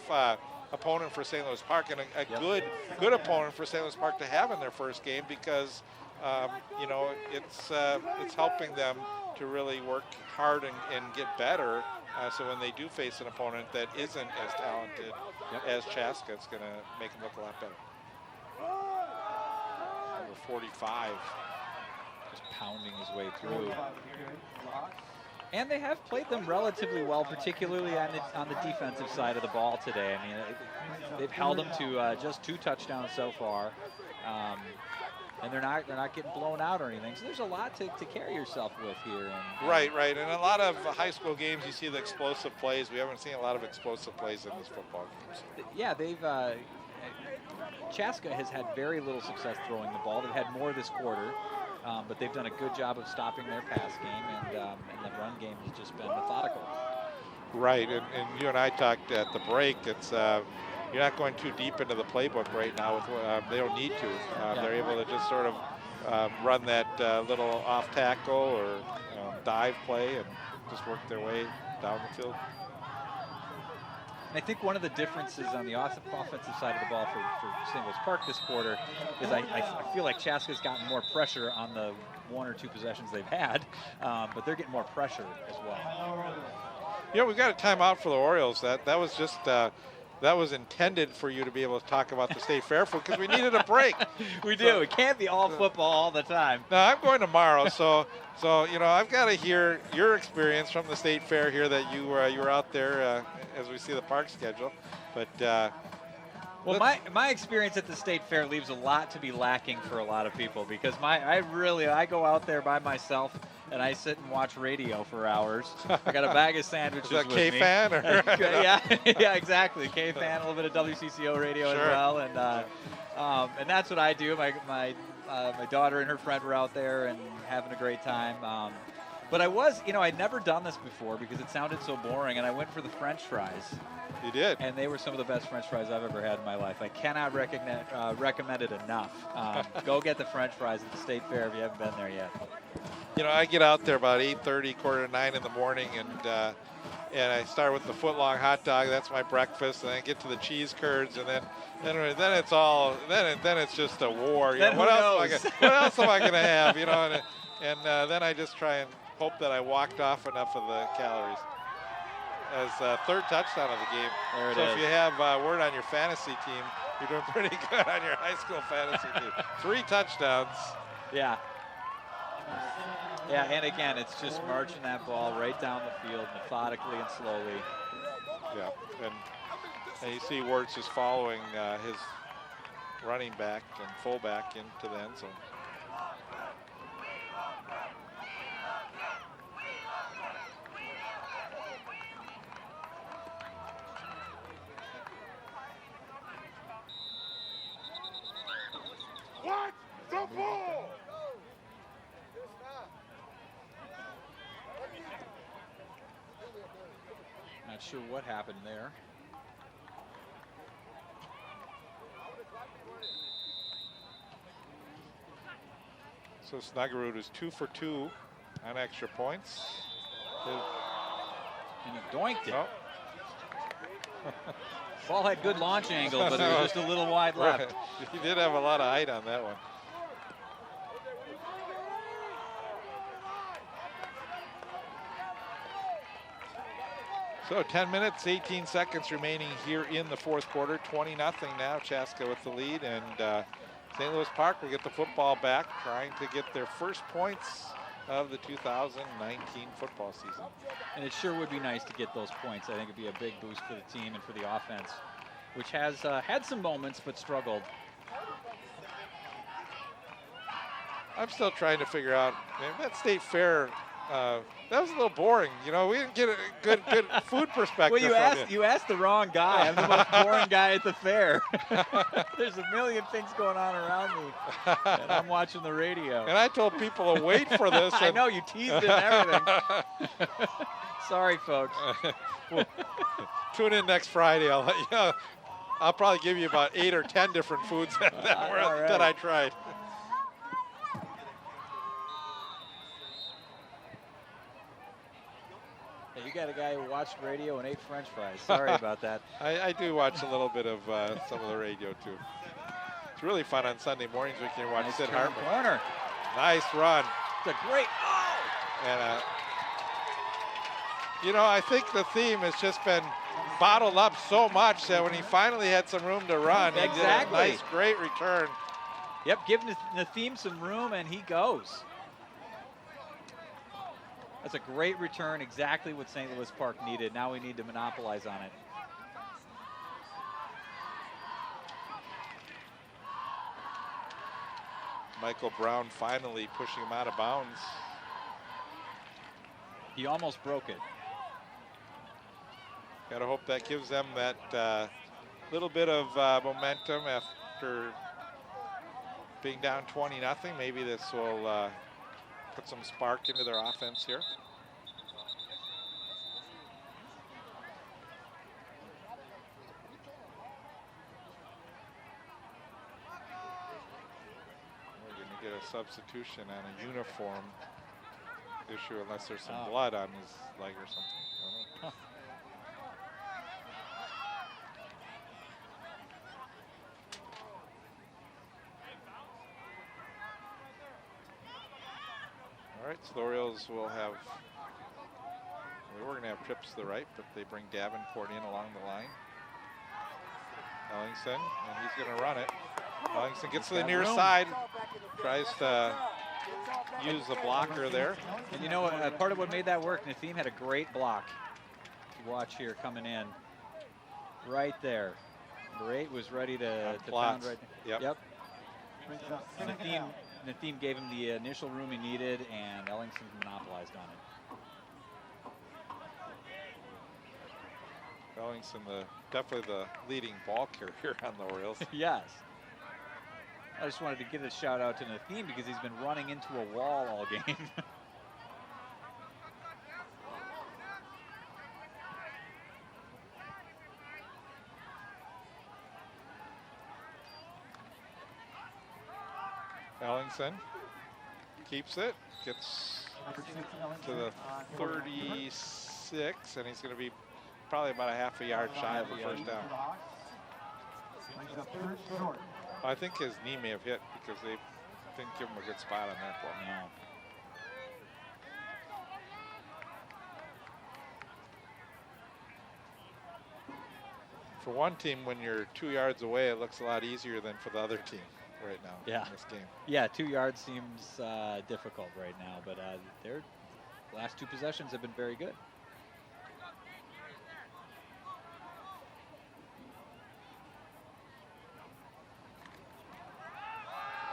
opponent for St. Louis Park, and a good opponent for St. Louis Park to have in their first game, because it's helping them to really work hard and get better. So when they do face an opponent that isn't as talented as Chaska, it's going to make them look a lot better. 45,
just pounding his way through. And they have played them relatively well, particularly on the defensive side of the ball today. I mean, they've held them to just 2 touchdowns so far, and they're not getting blown out or anything. So there's a lot to carry yourself with here. And,
right. And in a lot of high school games, you see the explosive plays. We haven't seen a lot of explosive plays in these football games.
Yeah, they've. Chaska has had very little success throwing the ball. They've had more this quarter, but they've done a good job of stopping their pass game, and the run game has just been methodical.
Right, and you and I talked at the break. It's you're not going too deep into the playbook right now. They don't need to. They're able to just sort of run that little off tackle or dive play and just work their way down the field.
I think one of the differences on the offensive side of the ball for St. Louis Park this quarter is I feel like Chaska's gotten more pressure on the 1 or 2 possessions they've had, but they're getting more pressure as well.
We've got a timeout for the Orioles. That was just that was intended for you to be able to talk about the State Fair because we needed a break.
We do. It can't be all football all the time.
No, I'm going tomorrow, so I've got to hear your experience from the State Fair here that you were out there as we see the park schedule. But
Well, my experience at the State Fair leaves a lot to be lacking for a lot of people, because I go out there by myself and I sit and watch radio for hours. I got a bag of sandwiches
Is that
with me.
K-Fan? Or?
Yeah, exactly. K-Fan, a little bit of WCCO radio as well, and that's what I do. My daughter and her friend were out there and having a great time. But I'd never done this before because it sounded so boring, and I went for the French fries.
You did?
And they were some of the best French fries I've ever had in my life. I cannot recommend it enough. Go get the French fries at the State Fair if you haven't been there yet.
I get out there about 8:30, 8:45 in the morning, and I start with the foot-long hot dog. That's my breakfast, and then I get to the cheese curds, and then it's all then it's just a war. What else am I going to have? And then I just try and hope that I walked off enough of the calories. As third touchdown of the game.
There it
so
is.
If you have word on your fantasy team, you're doing pretty good on your high school fantasy team. 3 touchdowns.
Yeah. Yeah, and again, it's just marching that ball right down the field methodically and slowly.
Yeah, and you see Wirtz just following his running back and fullback into the end zone.
What the ball?
Not sure what happened there.
So Snuggerud is 2 for 2 on extra points.
And he doinked it.
Oh.
Ball had good launch angle, but it was just a little wide left.
He did have a lot of height on that one. So 10 minutes, 18 seconds remaining here in the fourth quarter. 20-0 now, Chaska with the lead, and St. Louis Park will get the football back, trying to get their first points of the 2019 football season.
And it sure would be nice to get those points. I think it'd be a big boost for the team and for the offense, which has had some moments but struggled.
I'm still trying to figure out, man, that State Fair, that was a little boring. We didn't get a good food perspective.
Well, you asked the wrong guy. I'm the most boring guy at the fair. There's a million things going on around me, and I'm watching the radio.
And I told people to wait for this.
I know, you teased it and everything. Sorry, folks.
Well, tune in next Friday. I'll let you know. I'll probably give you about 8 or 10 different foods that I tried.
You got a guy who watched radio and ate French fries. Sorry about that.
I do watch a little bit of some of the radio too. It's really fun on Sunday mornings. We can watch Sid Hartman.
Corner.
Nice run.
It's a great.
And I think the theme has just been bottled up so much that when he finally had some room to run, he did a nice, great return.
Yep, give the theme some room and he goes. That's a great return, exactly what St. Louis Park needed. Now we need to monopolize on it.
Michael Brown finally pushing him out of bounds.
He almost broke it.
Got to hope that gives them that little bit of momentum after being down 20-0. Maybe this will put some spark into their offense here. We're going to get a substitution on a uniform issue unless there's some blood on his leg or something. I don't know. All right, so the Orioles will have, we were going to have trips to the right, but they bring Davenport in along the line. Ellingson, and he's going to run it. Ellingson gets to the near side, tries to use the blocker there.
And part of what made that work, Nathim had a great block. Watch here coming in. Right there. Number 8 was ready to pound
Plotz.
right.
Yep.
And Nathim gave him the initial room he needed, and Ellingson monopolized on it.
Ellingson, definitely the leading ball carrier on the Orioles.
Yes. I just wanted to give a shout out to Nathim because he's been running into a wall all game.
Ellingson keeps it, gets to the 36, and he's going to be probably about a half a yard shy of the first down. I think his knee may have hit because they didn't give him a good spot on that ball.
No.
For one team, when you're 2 yards away, it looks a lot easier than for the other team right now in this game.
Yeah, 2 yards seems difficult right now, but their last 2 possessions have been very good.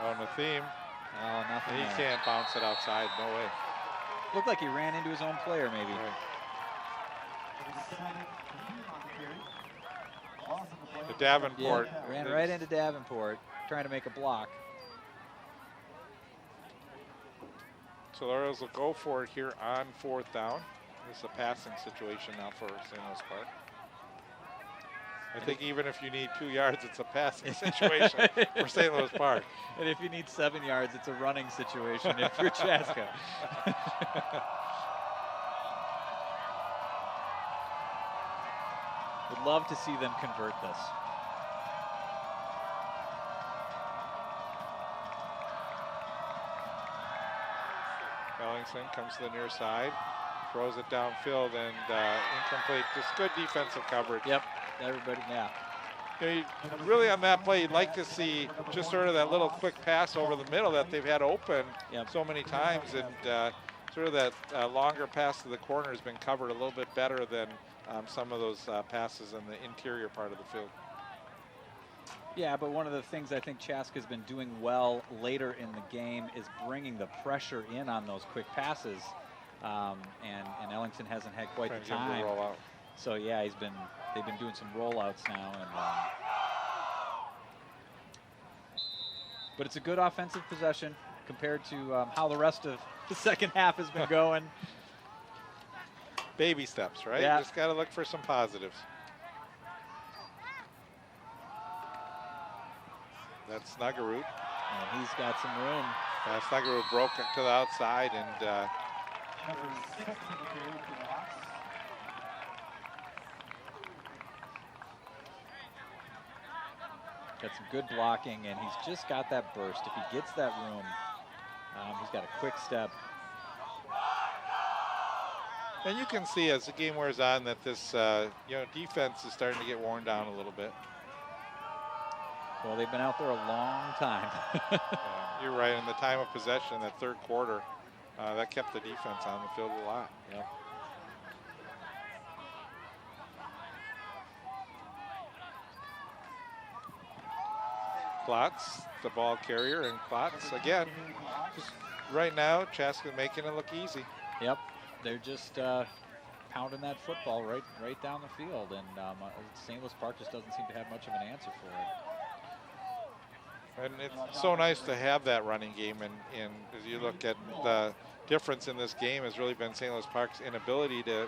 Oh, Nathim.
Oh, nothing.
He can't bounce it outside. No way.
Looked like he ran into his own player, maybe.
Right. The Davenport.
Yeah, ran right into Davenport, trying to make a block.
So the Orioles will go for it here on 4th down. This is a passing situation now for St. Louis Park. I think even if you need 2 yards, it's a passing situation for St. Louis Park.
And if you need 7 yards, it's a running situation if you're Chaska. Would love to see them convert this.
Ellingson comes to the near side, throws it downfield, and incomplete. Just good defensive coverage.
Yep, everybody, yeah.
You know, really on that play, you'd like to see just sort of that little quick pass over the middle that they've had open so many times, and sort of that longer pass to the corner has been covered a little bit better than some of those passes in the interior part of the field.
Yeah, but one of the things I think Chaska's been doing well later in the game is bringing the pressure in on those quick passes, and Ellingson hasn't had quite the time.
Roll out.
So yeah, they've been doing some rollouts now, and but it's a good offensive possession compared to how the rest of the second half has been going.
Baby steps, right?
Yeah.
Just got to look for some positives. That's Snuggerud.
And he's got some room.
Snuggerud broke it to the outside, and
got some good blocking, and he's just got that burst. If he gets that room, he's got a quick step.
And you can see as the game wears on that this defense is starting to get worn down a little bit.
Well, they've been out there a long time.
You're right. In the time of possession, that third quarter, that kept the defense on the field a lot.
Yep.
Plotz, the ball carrier, and Plotz again. Just right now, Chaska making it look easy.
Yep. They're just pounding that football right down the field, and St. Louis Park just doesn't seem to have much of an answer for it.
And it's so nice to have that running game, and as you look at the difference in this game has really been St. Louis Park's inability to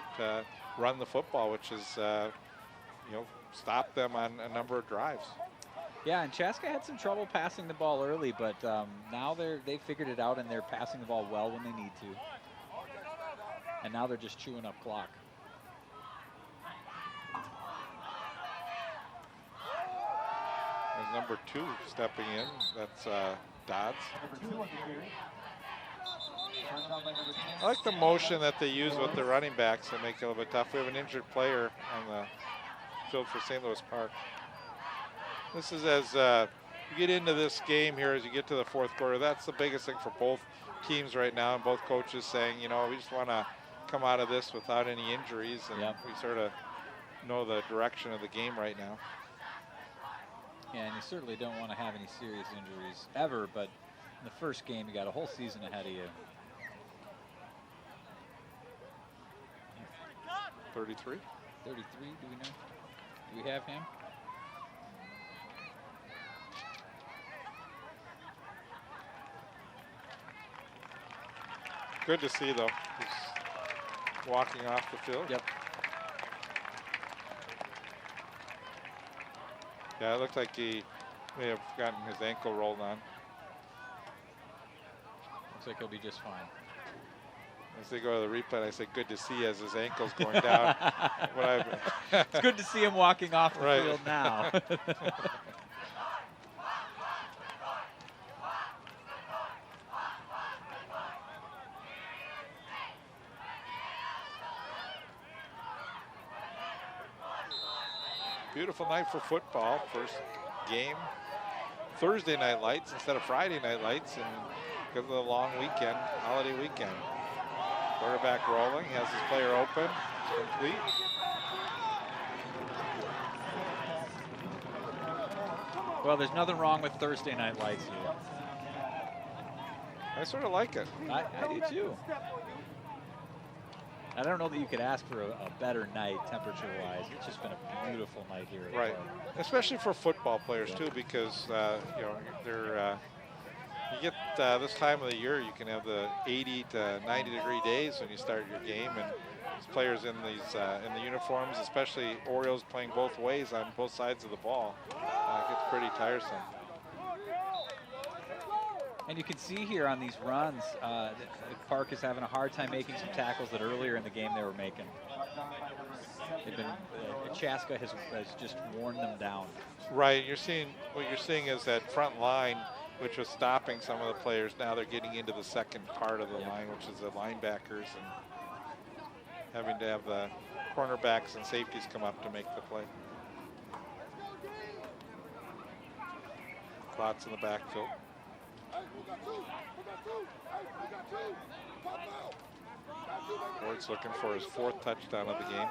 run the football, which has stopped them on a number of drives.
Yeah, and Chaska had some trouble passing the ball early, but now they figured it out, and they're passing the ball well when they need to. And now they're just chewing up clock.
There's number 2 stepping in. That's Dodds. I like the motion that they use with the running backs to make it a little bit tough. We have an injured player on the field for St. Louis Park. This is as you get into this game here, as you get to the fourth quarter, that's the biggest thing for both teams right now, and both coaches saying, we just want to come out of this without any injuries, and we sort of know the direction of the game right now.
Yeah, and you certainly don't want to have any serious injuries ever, but in the first game, you got a whole season ahead of you.
33.
33, do we know? Do we have him?
Good to see, though. He's walking off the field.
Yep.
Yeah, it looked like he may have gotten his ankle rolled on.
Looks like he'll be just fine.
As they go to the replay, I said, good to see as his ankle's going down.
It's good to see him walking off the
Right.
field now.
Beautiful night for football. First game, Thursday night lights instead of Friday night lights, and because of the long weekend, holiday weekend. Quarterback rolling, has his player open, complete.
Well, there's nothing wrong with Thursday night lights here.
I sort of like it.
I do too. I don't know that you could ask for a better night temperature-wise. It's just been a beautiful night here.
Right, especially for football players too, because you know they're you get this time of the year, you can have the 80 to 90 degree days when you start your game, and these players in these in the uniforms, especially Orioles playing both ways on both sides of the ball, it gets pretty tiresome.
And you can see here on these runs, Park is having a hard time making some tackles that earlier in the game they were making. They've been, Chaska has just worn them down.
Right, what you're seeing is that front line, which was stopping some of the players. Now they're getting into the second part of the line, which is the linebackers, and having to have the cornerbacks and safeties come up to make the play. Lots in the backfield. Ward's looking for his 4th touchdown of the game,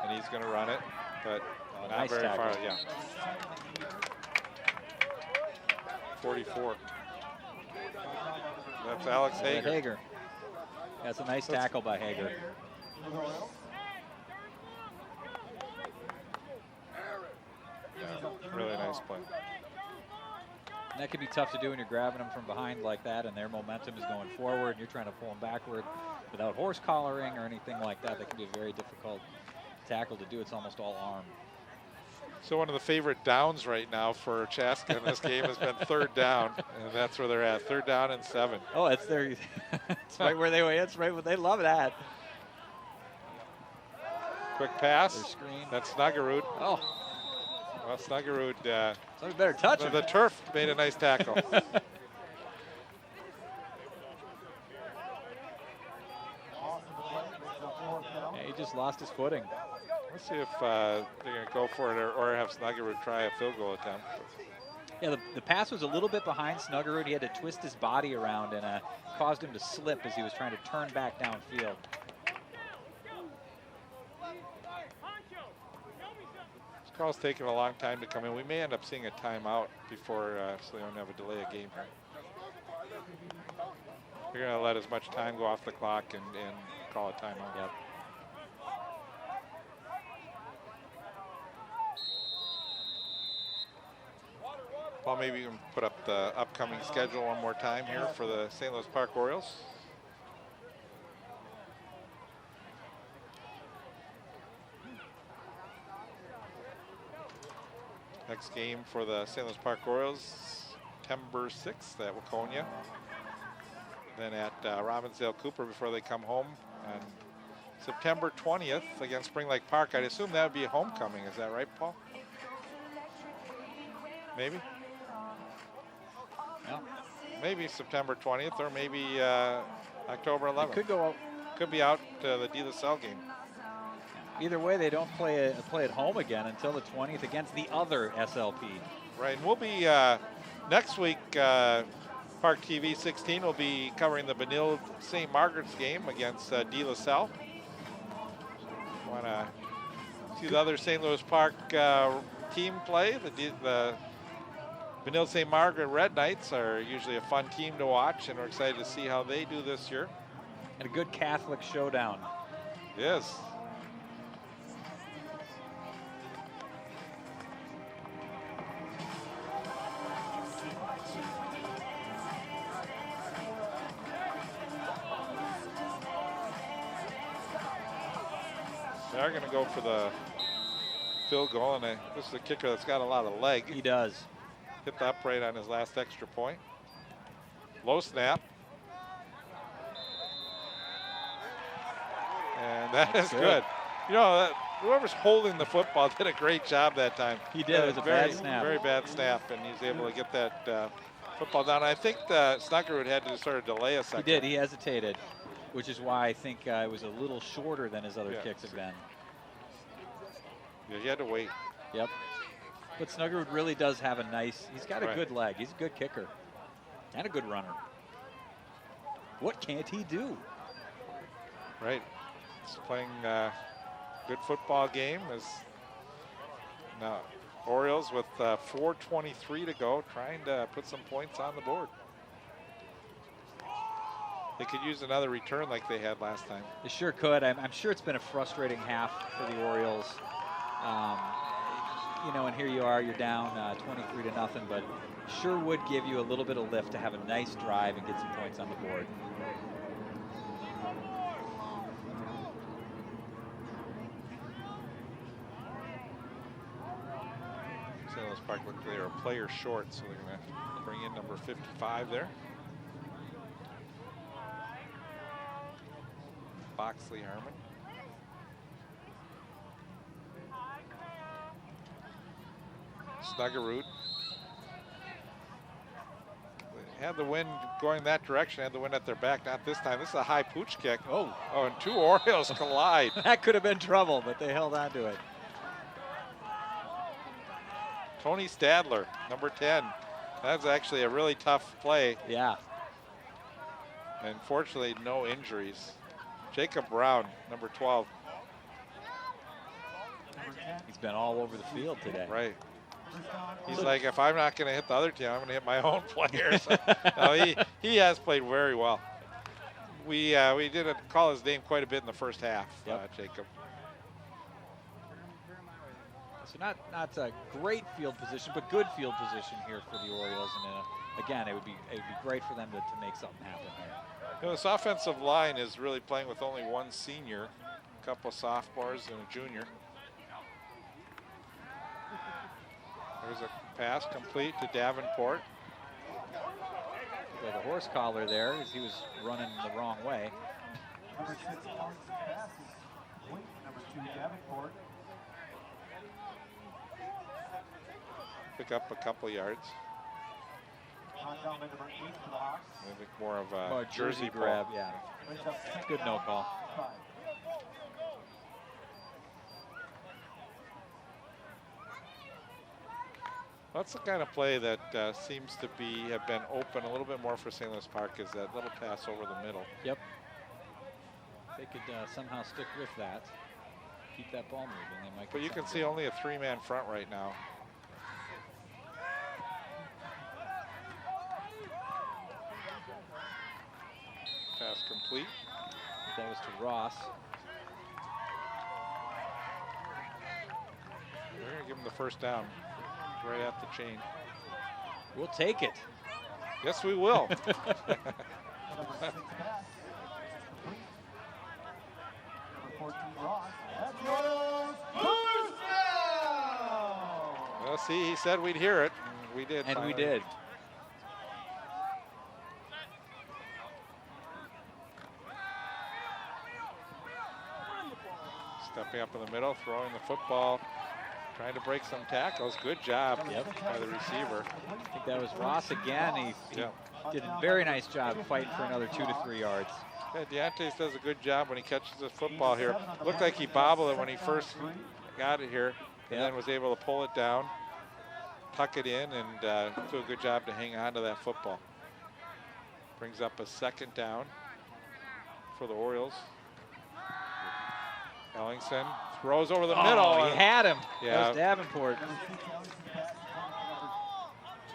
and he's going to run it, but not
nice
very
tackle.
far. Yeah. 44. That's Alex Hager.
That's a nice tackle by Hager.
Yeah, really nice play.
And that can be tough to do when you're grabbing them from behind like that and their momentum is going forward and you're trying to pull them backward without horse collaring or anything like that. That can be a very difficult tackle to do. It's almost all arm.
So one of the favorite downs right now for Chaska in this game has been 3rd down, and that's where they're at, 3rd down and 7.
Oh, it's their, it's right where they were. It's right where they love that.
Quick pass.
Their screen.
That's Snuggerud.
Oh.
Well, Snuggerud,
Somebody better touch him.
the turf made a nice tackle.
Yeah, he just lost his footing.
Let's see if they're going to go for it or have Snuggerud try a field goal attempt.
Yeah, the pass was a little bit behind Snuggerud. He had to twist his body around and caused him to slip as he was trying to turn back downfield.
This call's taking a long time to come in. We may end up seeing a timeout before, so they don't have a delay of game. They're going to let as much time go off the clock and call a timeout.
Yep.
Well, maybe you can put up the upcoming schedule one more time here for the St. Louis Park Orioles. Next game for the St. Louis Park Orioles, September 6th at Waconia. Then at Robbinsdale Cooper before they come home on September 20th against Spring Lake Park. I'd assume that would be a homecoming. Is that right, Paul? Maybe?
Yeah.
Maybe September 20th or maybe October 11th.
It could go out.
Could be out the De La Salle game.
Either way, they don't play at home again until the 20th against the other SLP.
Right, and we'll be next week. ParkTV 16 will be covering the Benilde St. Margaret's game against De La Salle. Want to see the other St. Louis Park team play, the Benilde St. Margaret Red Knights are usually a fun team to watch, and we're excited to see how they do this year.
And a good Catholic showdown.
Yes. They are going to go for the field goal, and this is a kicker that's got a lot of leg.
He does.
Hit the upright on his last extra point. Low snap. And that's good. You know, whoever's holding the football did a great job that time.
He did. It was a bad snap.
Very bad snap, and he's able to get that football down. I think Snuggerud had to sort of delay a second.
He did. He hesitated, which is why I think it was a little shorter than his other kicks have been.
Yeah, he had to wait.
Yep. But Snuggerud really does have a nice, he's got a good leg. He's a good kicker and a good runner. What can't he do?
Right. He's playing a good football game. Now Orioles with 4:23 to go, trying to put some points on the board. They could use another return like they had last time.
They sure could. I'm sure it's been a frustrating half for the Orioles. You know, and here you are, you're down 23-0, but sure would give you a little bit of lift to have a nice drive and get some points on the board.
St. Louis Park looked like they were a player short, so they're going to bring in number 55 there. Boxley Harmon. Snuggerud. Had the wind going that direction, had the wind at their back, not this time. This is a high pooch kick. Oh, and two Orioles collide.
That could have been trouble, but they held on to it.
Tony Stadler, number 10. That's actually a really tough play.
Yeah.
And fortunately, no injuries. Jacob Brown, number 12.
He's been all over the field today.
Right. He's like, if I'm not going to hit the other team, I'm going to hit my own players. No, he has played very well. We did call his name quite a bit in the first half, Jacob.
So not a great field position, but good field position here for the Orioles. And again, it would be great for them to make something happen there.
You know, this offensive line is really playing with only one senior, a couple of sophomores and a junior. There's a pass complete to Davenport.
Like a horse collar there as he was running the wrong way.
Number 6 Parsons pass is complete. Number 2 Davenport.
Pick up a couple yards.
Down by number 8 for the Hawks.
I think more of a
jersey
ball.
grab, yeah. Good no call.
That's the kind of play that seems to have been open a little bit more for St. Louis Park, is that little pass over the middle.
Yep. They could somehow stick with that, keep that ball moving. They might.
But you can see only a 3-man front right now. Pass complete.
That was to Ross.
They're going to give him the first down. Right at the chain.
We'll take it.
Yes, we will.
Number 6 pass. Number 14 Ross. That's yours. First down.
Well, see, he said we'd hear it. And we did.
And
finally.
we did.
Stepping up in the middle, throwing the football. Trying to break some tackles. Good job by the receiver.
I think that was Ross again. He did a very nice job fighting for another 2 to 3 yards.
Yeah, Deantes does a good job when he catches the football here. Looked like he bobbled it when he first got it here, and then was able to pull it down, tuck it in, and do a good job to hang on to that football. Brings up a second down for the Orioles. Ellingson throws over the middle.
He had him.
Yeah.
That was Davenport.
Number 6 Ellingson pass.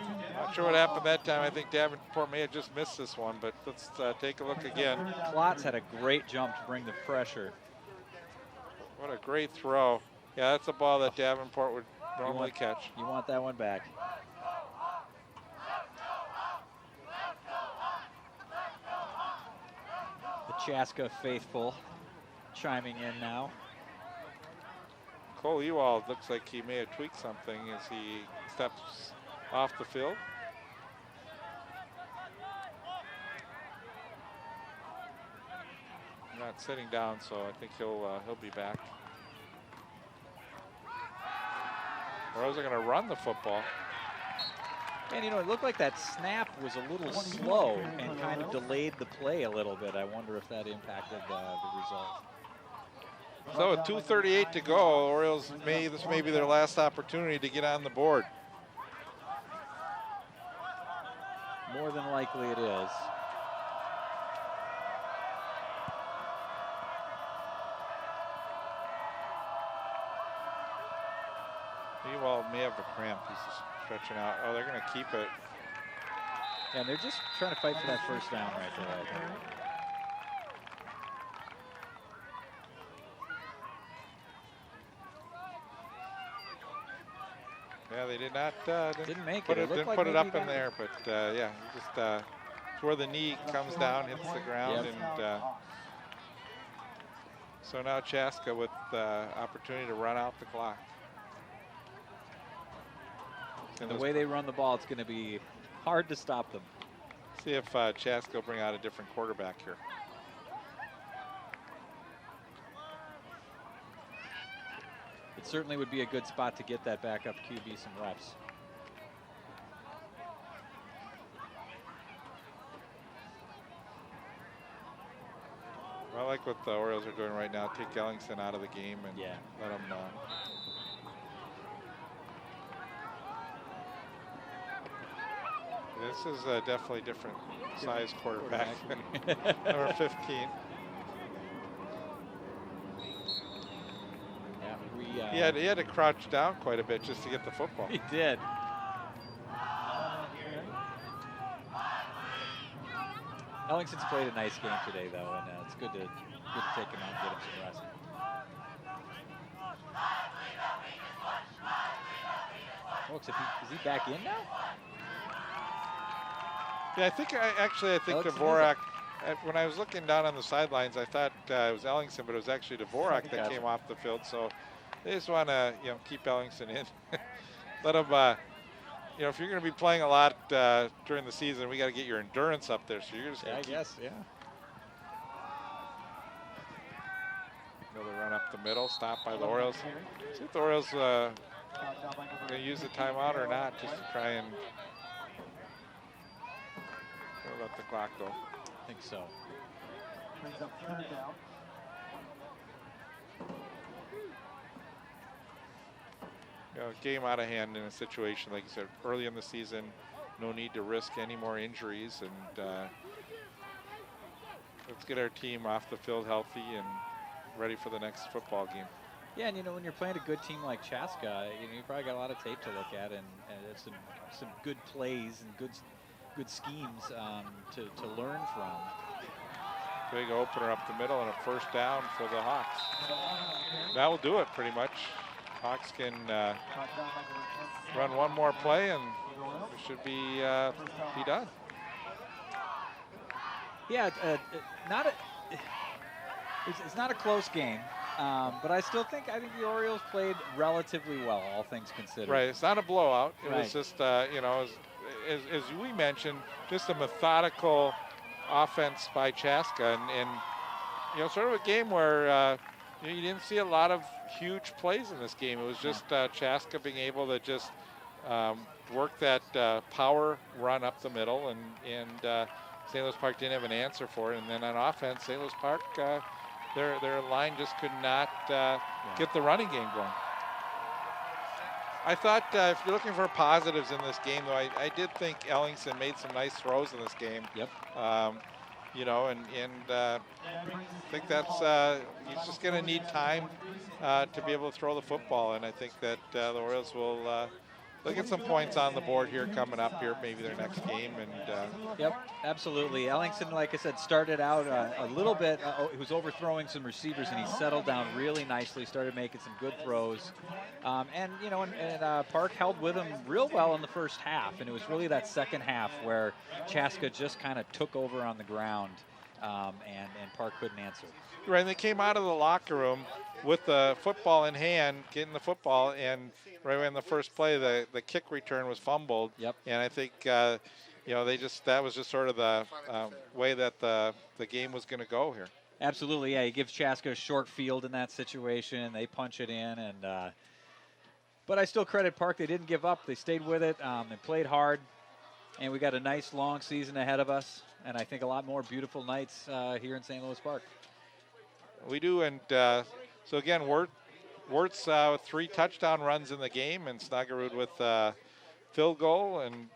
Number 2
Not sure what happened that time. I think Davenport may have just missed this one, but let's take a look again.
Klotz had a great jump to bring the pressure.
What a great throw. Yeah, that's a ball that Davenport would normally catch.
You want that one back. The Chaska faithful chiming in now.
Cole Ewald looks like he may have tweaked something as he steps off the field. Not sitting down, so I think he'll be back. Royals are going to run the football.
And you know, it looked like that snap was a little slow and kind of delayed the play a little bit. I wonder if that impacted the result.
So with 2:38 to go, Orioles this may be their last opportunity to get on the board.
More than likely it is.
Ewald may have a cramp. He's just stretching out. Oh, they're going to keep it.
And they're just trying to fight for that first down right there, I think.
Yeah, they did not
Didn't make
put
it.
it, didn't
Like
put it
maybe
up in there, but yeah, just it's where the knee comes down, hits the ground,
Yep.
and so now Chaska with the opportunity to run out the clock.
And the way they run the ball, it's going to be hard to stop them.
See if Chaska will bring out a different quarterback here.
It certainly would be a good spot to get that backup QB some reps.
I like what the Orioles are doing right now. Take Ellingson out of the game and let him. This is a definitely different size quarterback. Number 15.
Yeah,
He had to crouch down quite a bit just to get the football.
He did. Ellingson's played a nice game today, though, and it's good to take him out and get him some rest. Folks, is he back in now?
Yeah, I think Dvorak. When I was looking down on the sidelines, I thought it was Ellingson, but it was actually Dvorak that came off the field. So they just want to, keep Ellingson in. Let him, if you're going to be playing a lot during the season, we got to get your endurance up there. So you're just going to Another run up the middle, stopped by the Orioles. See if the Orioles going to use the timeout or not, just to try and let the clock go.
I think so.
Brings up third down.
Game out of hand in a situation, like you said, early in the season, no need to risk any more injuries, and let's get our team off the field healthy and ready for the next football game.
Yeah, and when you're playing a good team like Chaska, you probably got a lot of tape to look at, and some good plays and good schemes to learn from.
Big opener up the middle and a first down for the Hawks. That will do it pretty much. Hawks can run one more play and it should be done.
Yeah, it's not a close game, but I think the Orioles played relatively well, all things considered.
Right, it's not a blowout. It was just, as we mentioned, just a methodical offense by Chaska, and sort of a game where you didn't see a lot of huge plays in this game. It was just Chaska being able to just work that power run up the middle, and St. Louis Park didn't have an answer for it. And then on offense, St. Louis Park, their line just could not get the running game going. I thought if you're looking for positives in this game, though, I did think Ellingson made some nice throws in this game.
Yep.
I think that's he's just going to need time to be able to throw the football, and I think that the Orioles will they'll get some points on the board here coming up here, maybe their next game. And
Yep, absolutely. Ellingson, like I said, started out a little bit. He was overthrowing some receivers, and he settled down really nicely. Started making some good throws, and Park held with him real well in the first half. And it was really that second half where Chaska just kind of took over on the ground, and Park couldn't answer.
Right, and they came out of the locker room with the football in hand, getting the football, and right in the first play, the kick return was fumbled.
Yep.
And I think that was just sort of the way that the game was going to go here.
Absolutely, yeah. He gives Chaska a short field in that situation. They punch it in, and but I still credit Park. They didn't give up. They stayed with it. They played hard, and we got a nice long season ahead of us. And I think a lot more beautiful nights here in St. Louis Park.
We do, and so again, Wirtz 3 touchdown runs in the game, and Snuggerud with field goal, and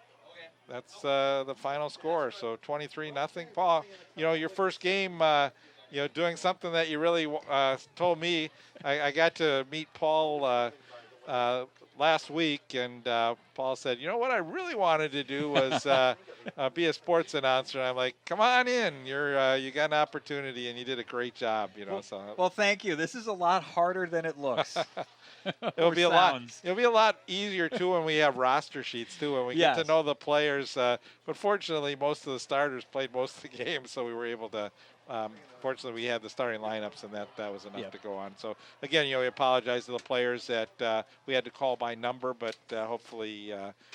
that's the final score. So 23-0. Paul, your first game, doing something that you really told me. I got to meet Paul last week, and Paul said, what I really wanted to do was be a sports announcer. And I'm like, come on in, you got an opportunity, and you did a great job.
Well, thank you. This is a lot harder than it looks.
It'll be a lot easier too when we have roster sheets too, when we get to know the players. But fortunately, most of the starters played most of the game, so we were able to. Fortunately, we had the starting lineups, and that was enough to go on. So again, we apologize to the players that we had to call by number, but hopefully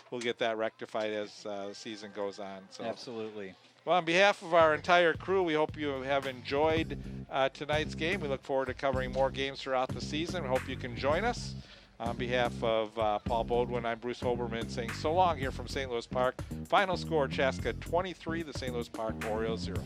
we'll get that rectified as the season goes on. So
absolutely.
Well, on behalf of our entire crew, we hope you have enjoyed tonight's game. We look forward to covering more games throughout the season. We hope you can join us. On behalf of Paul Bodwin, I'm Bruce Hoberman saying so long here from St. Louis Park. Final score, Chaska 23, the St. Louis Park Orioles 0.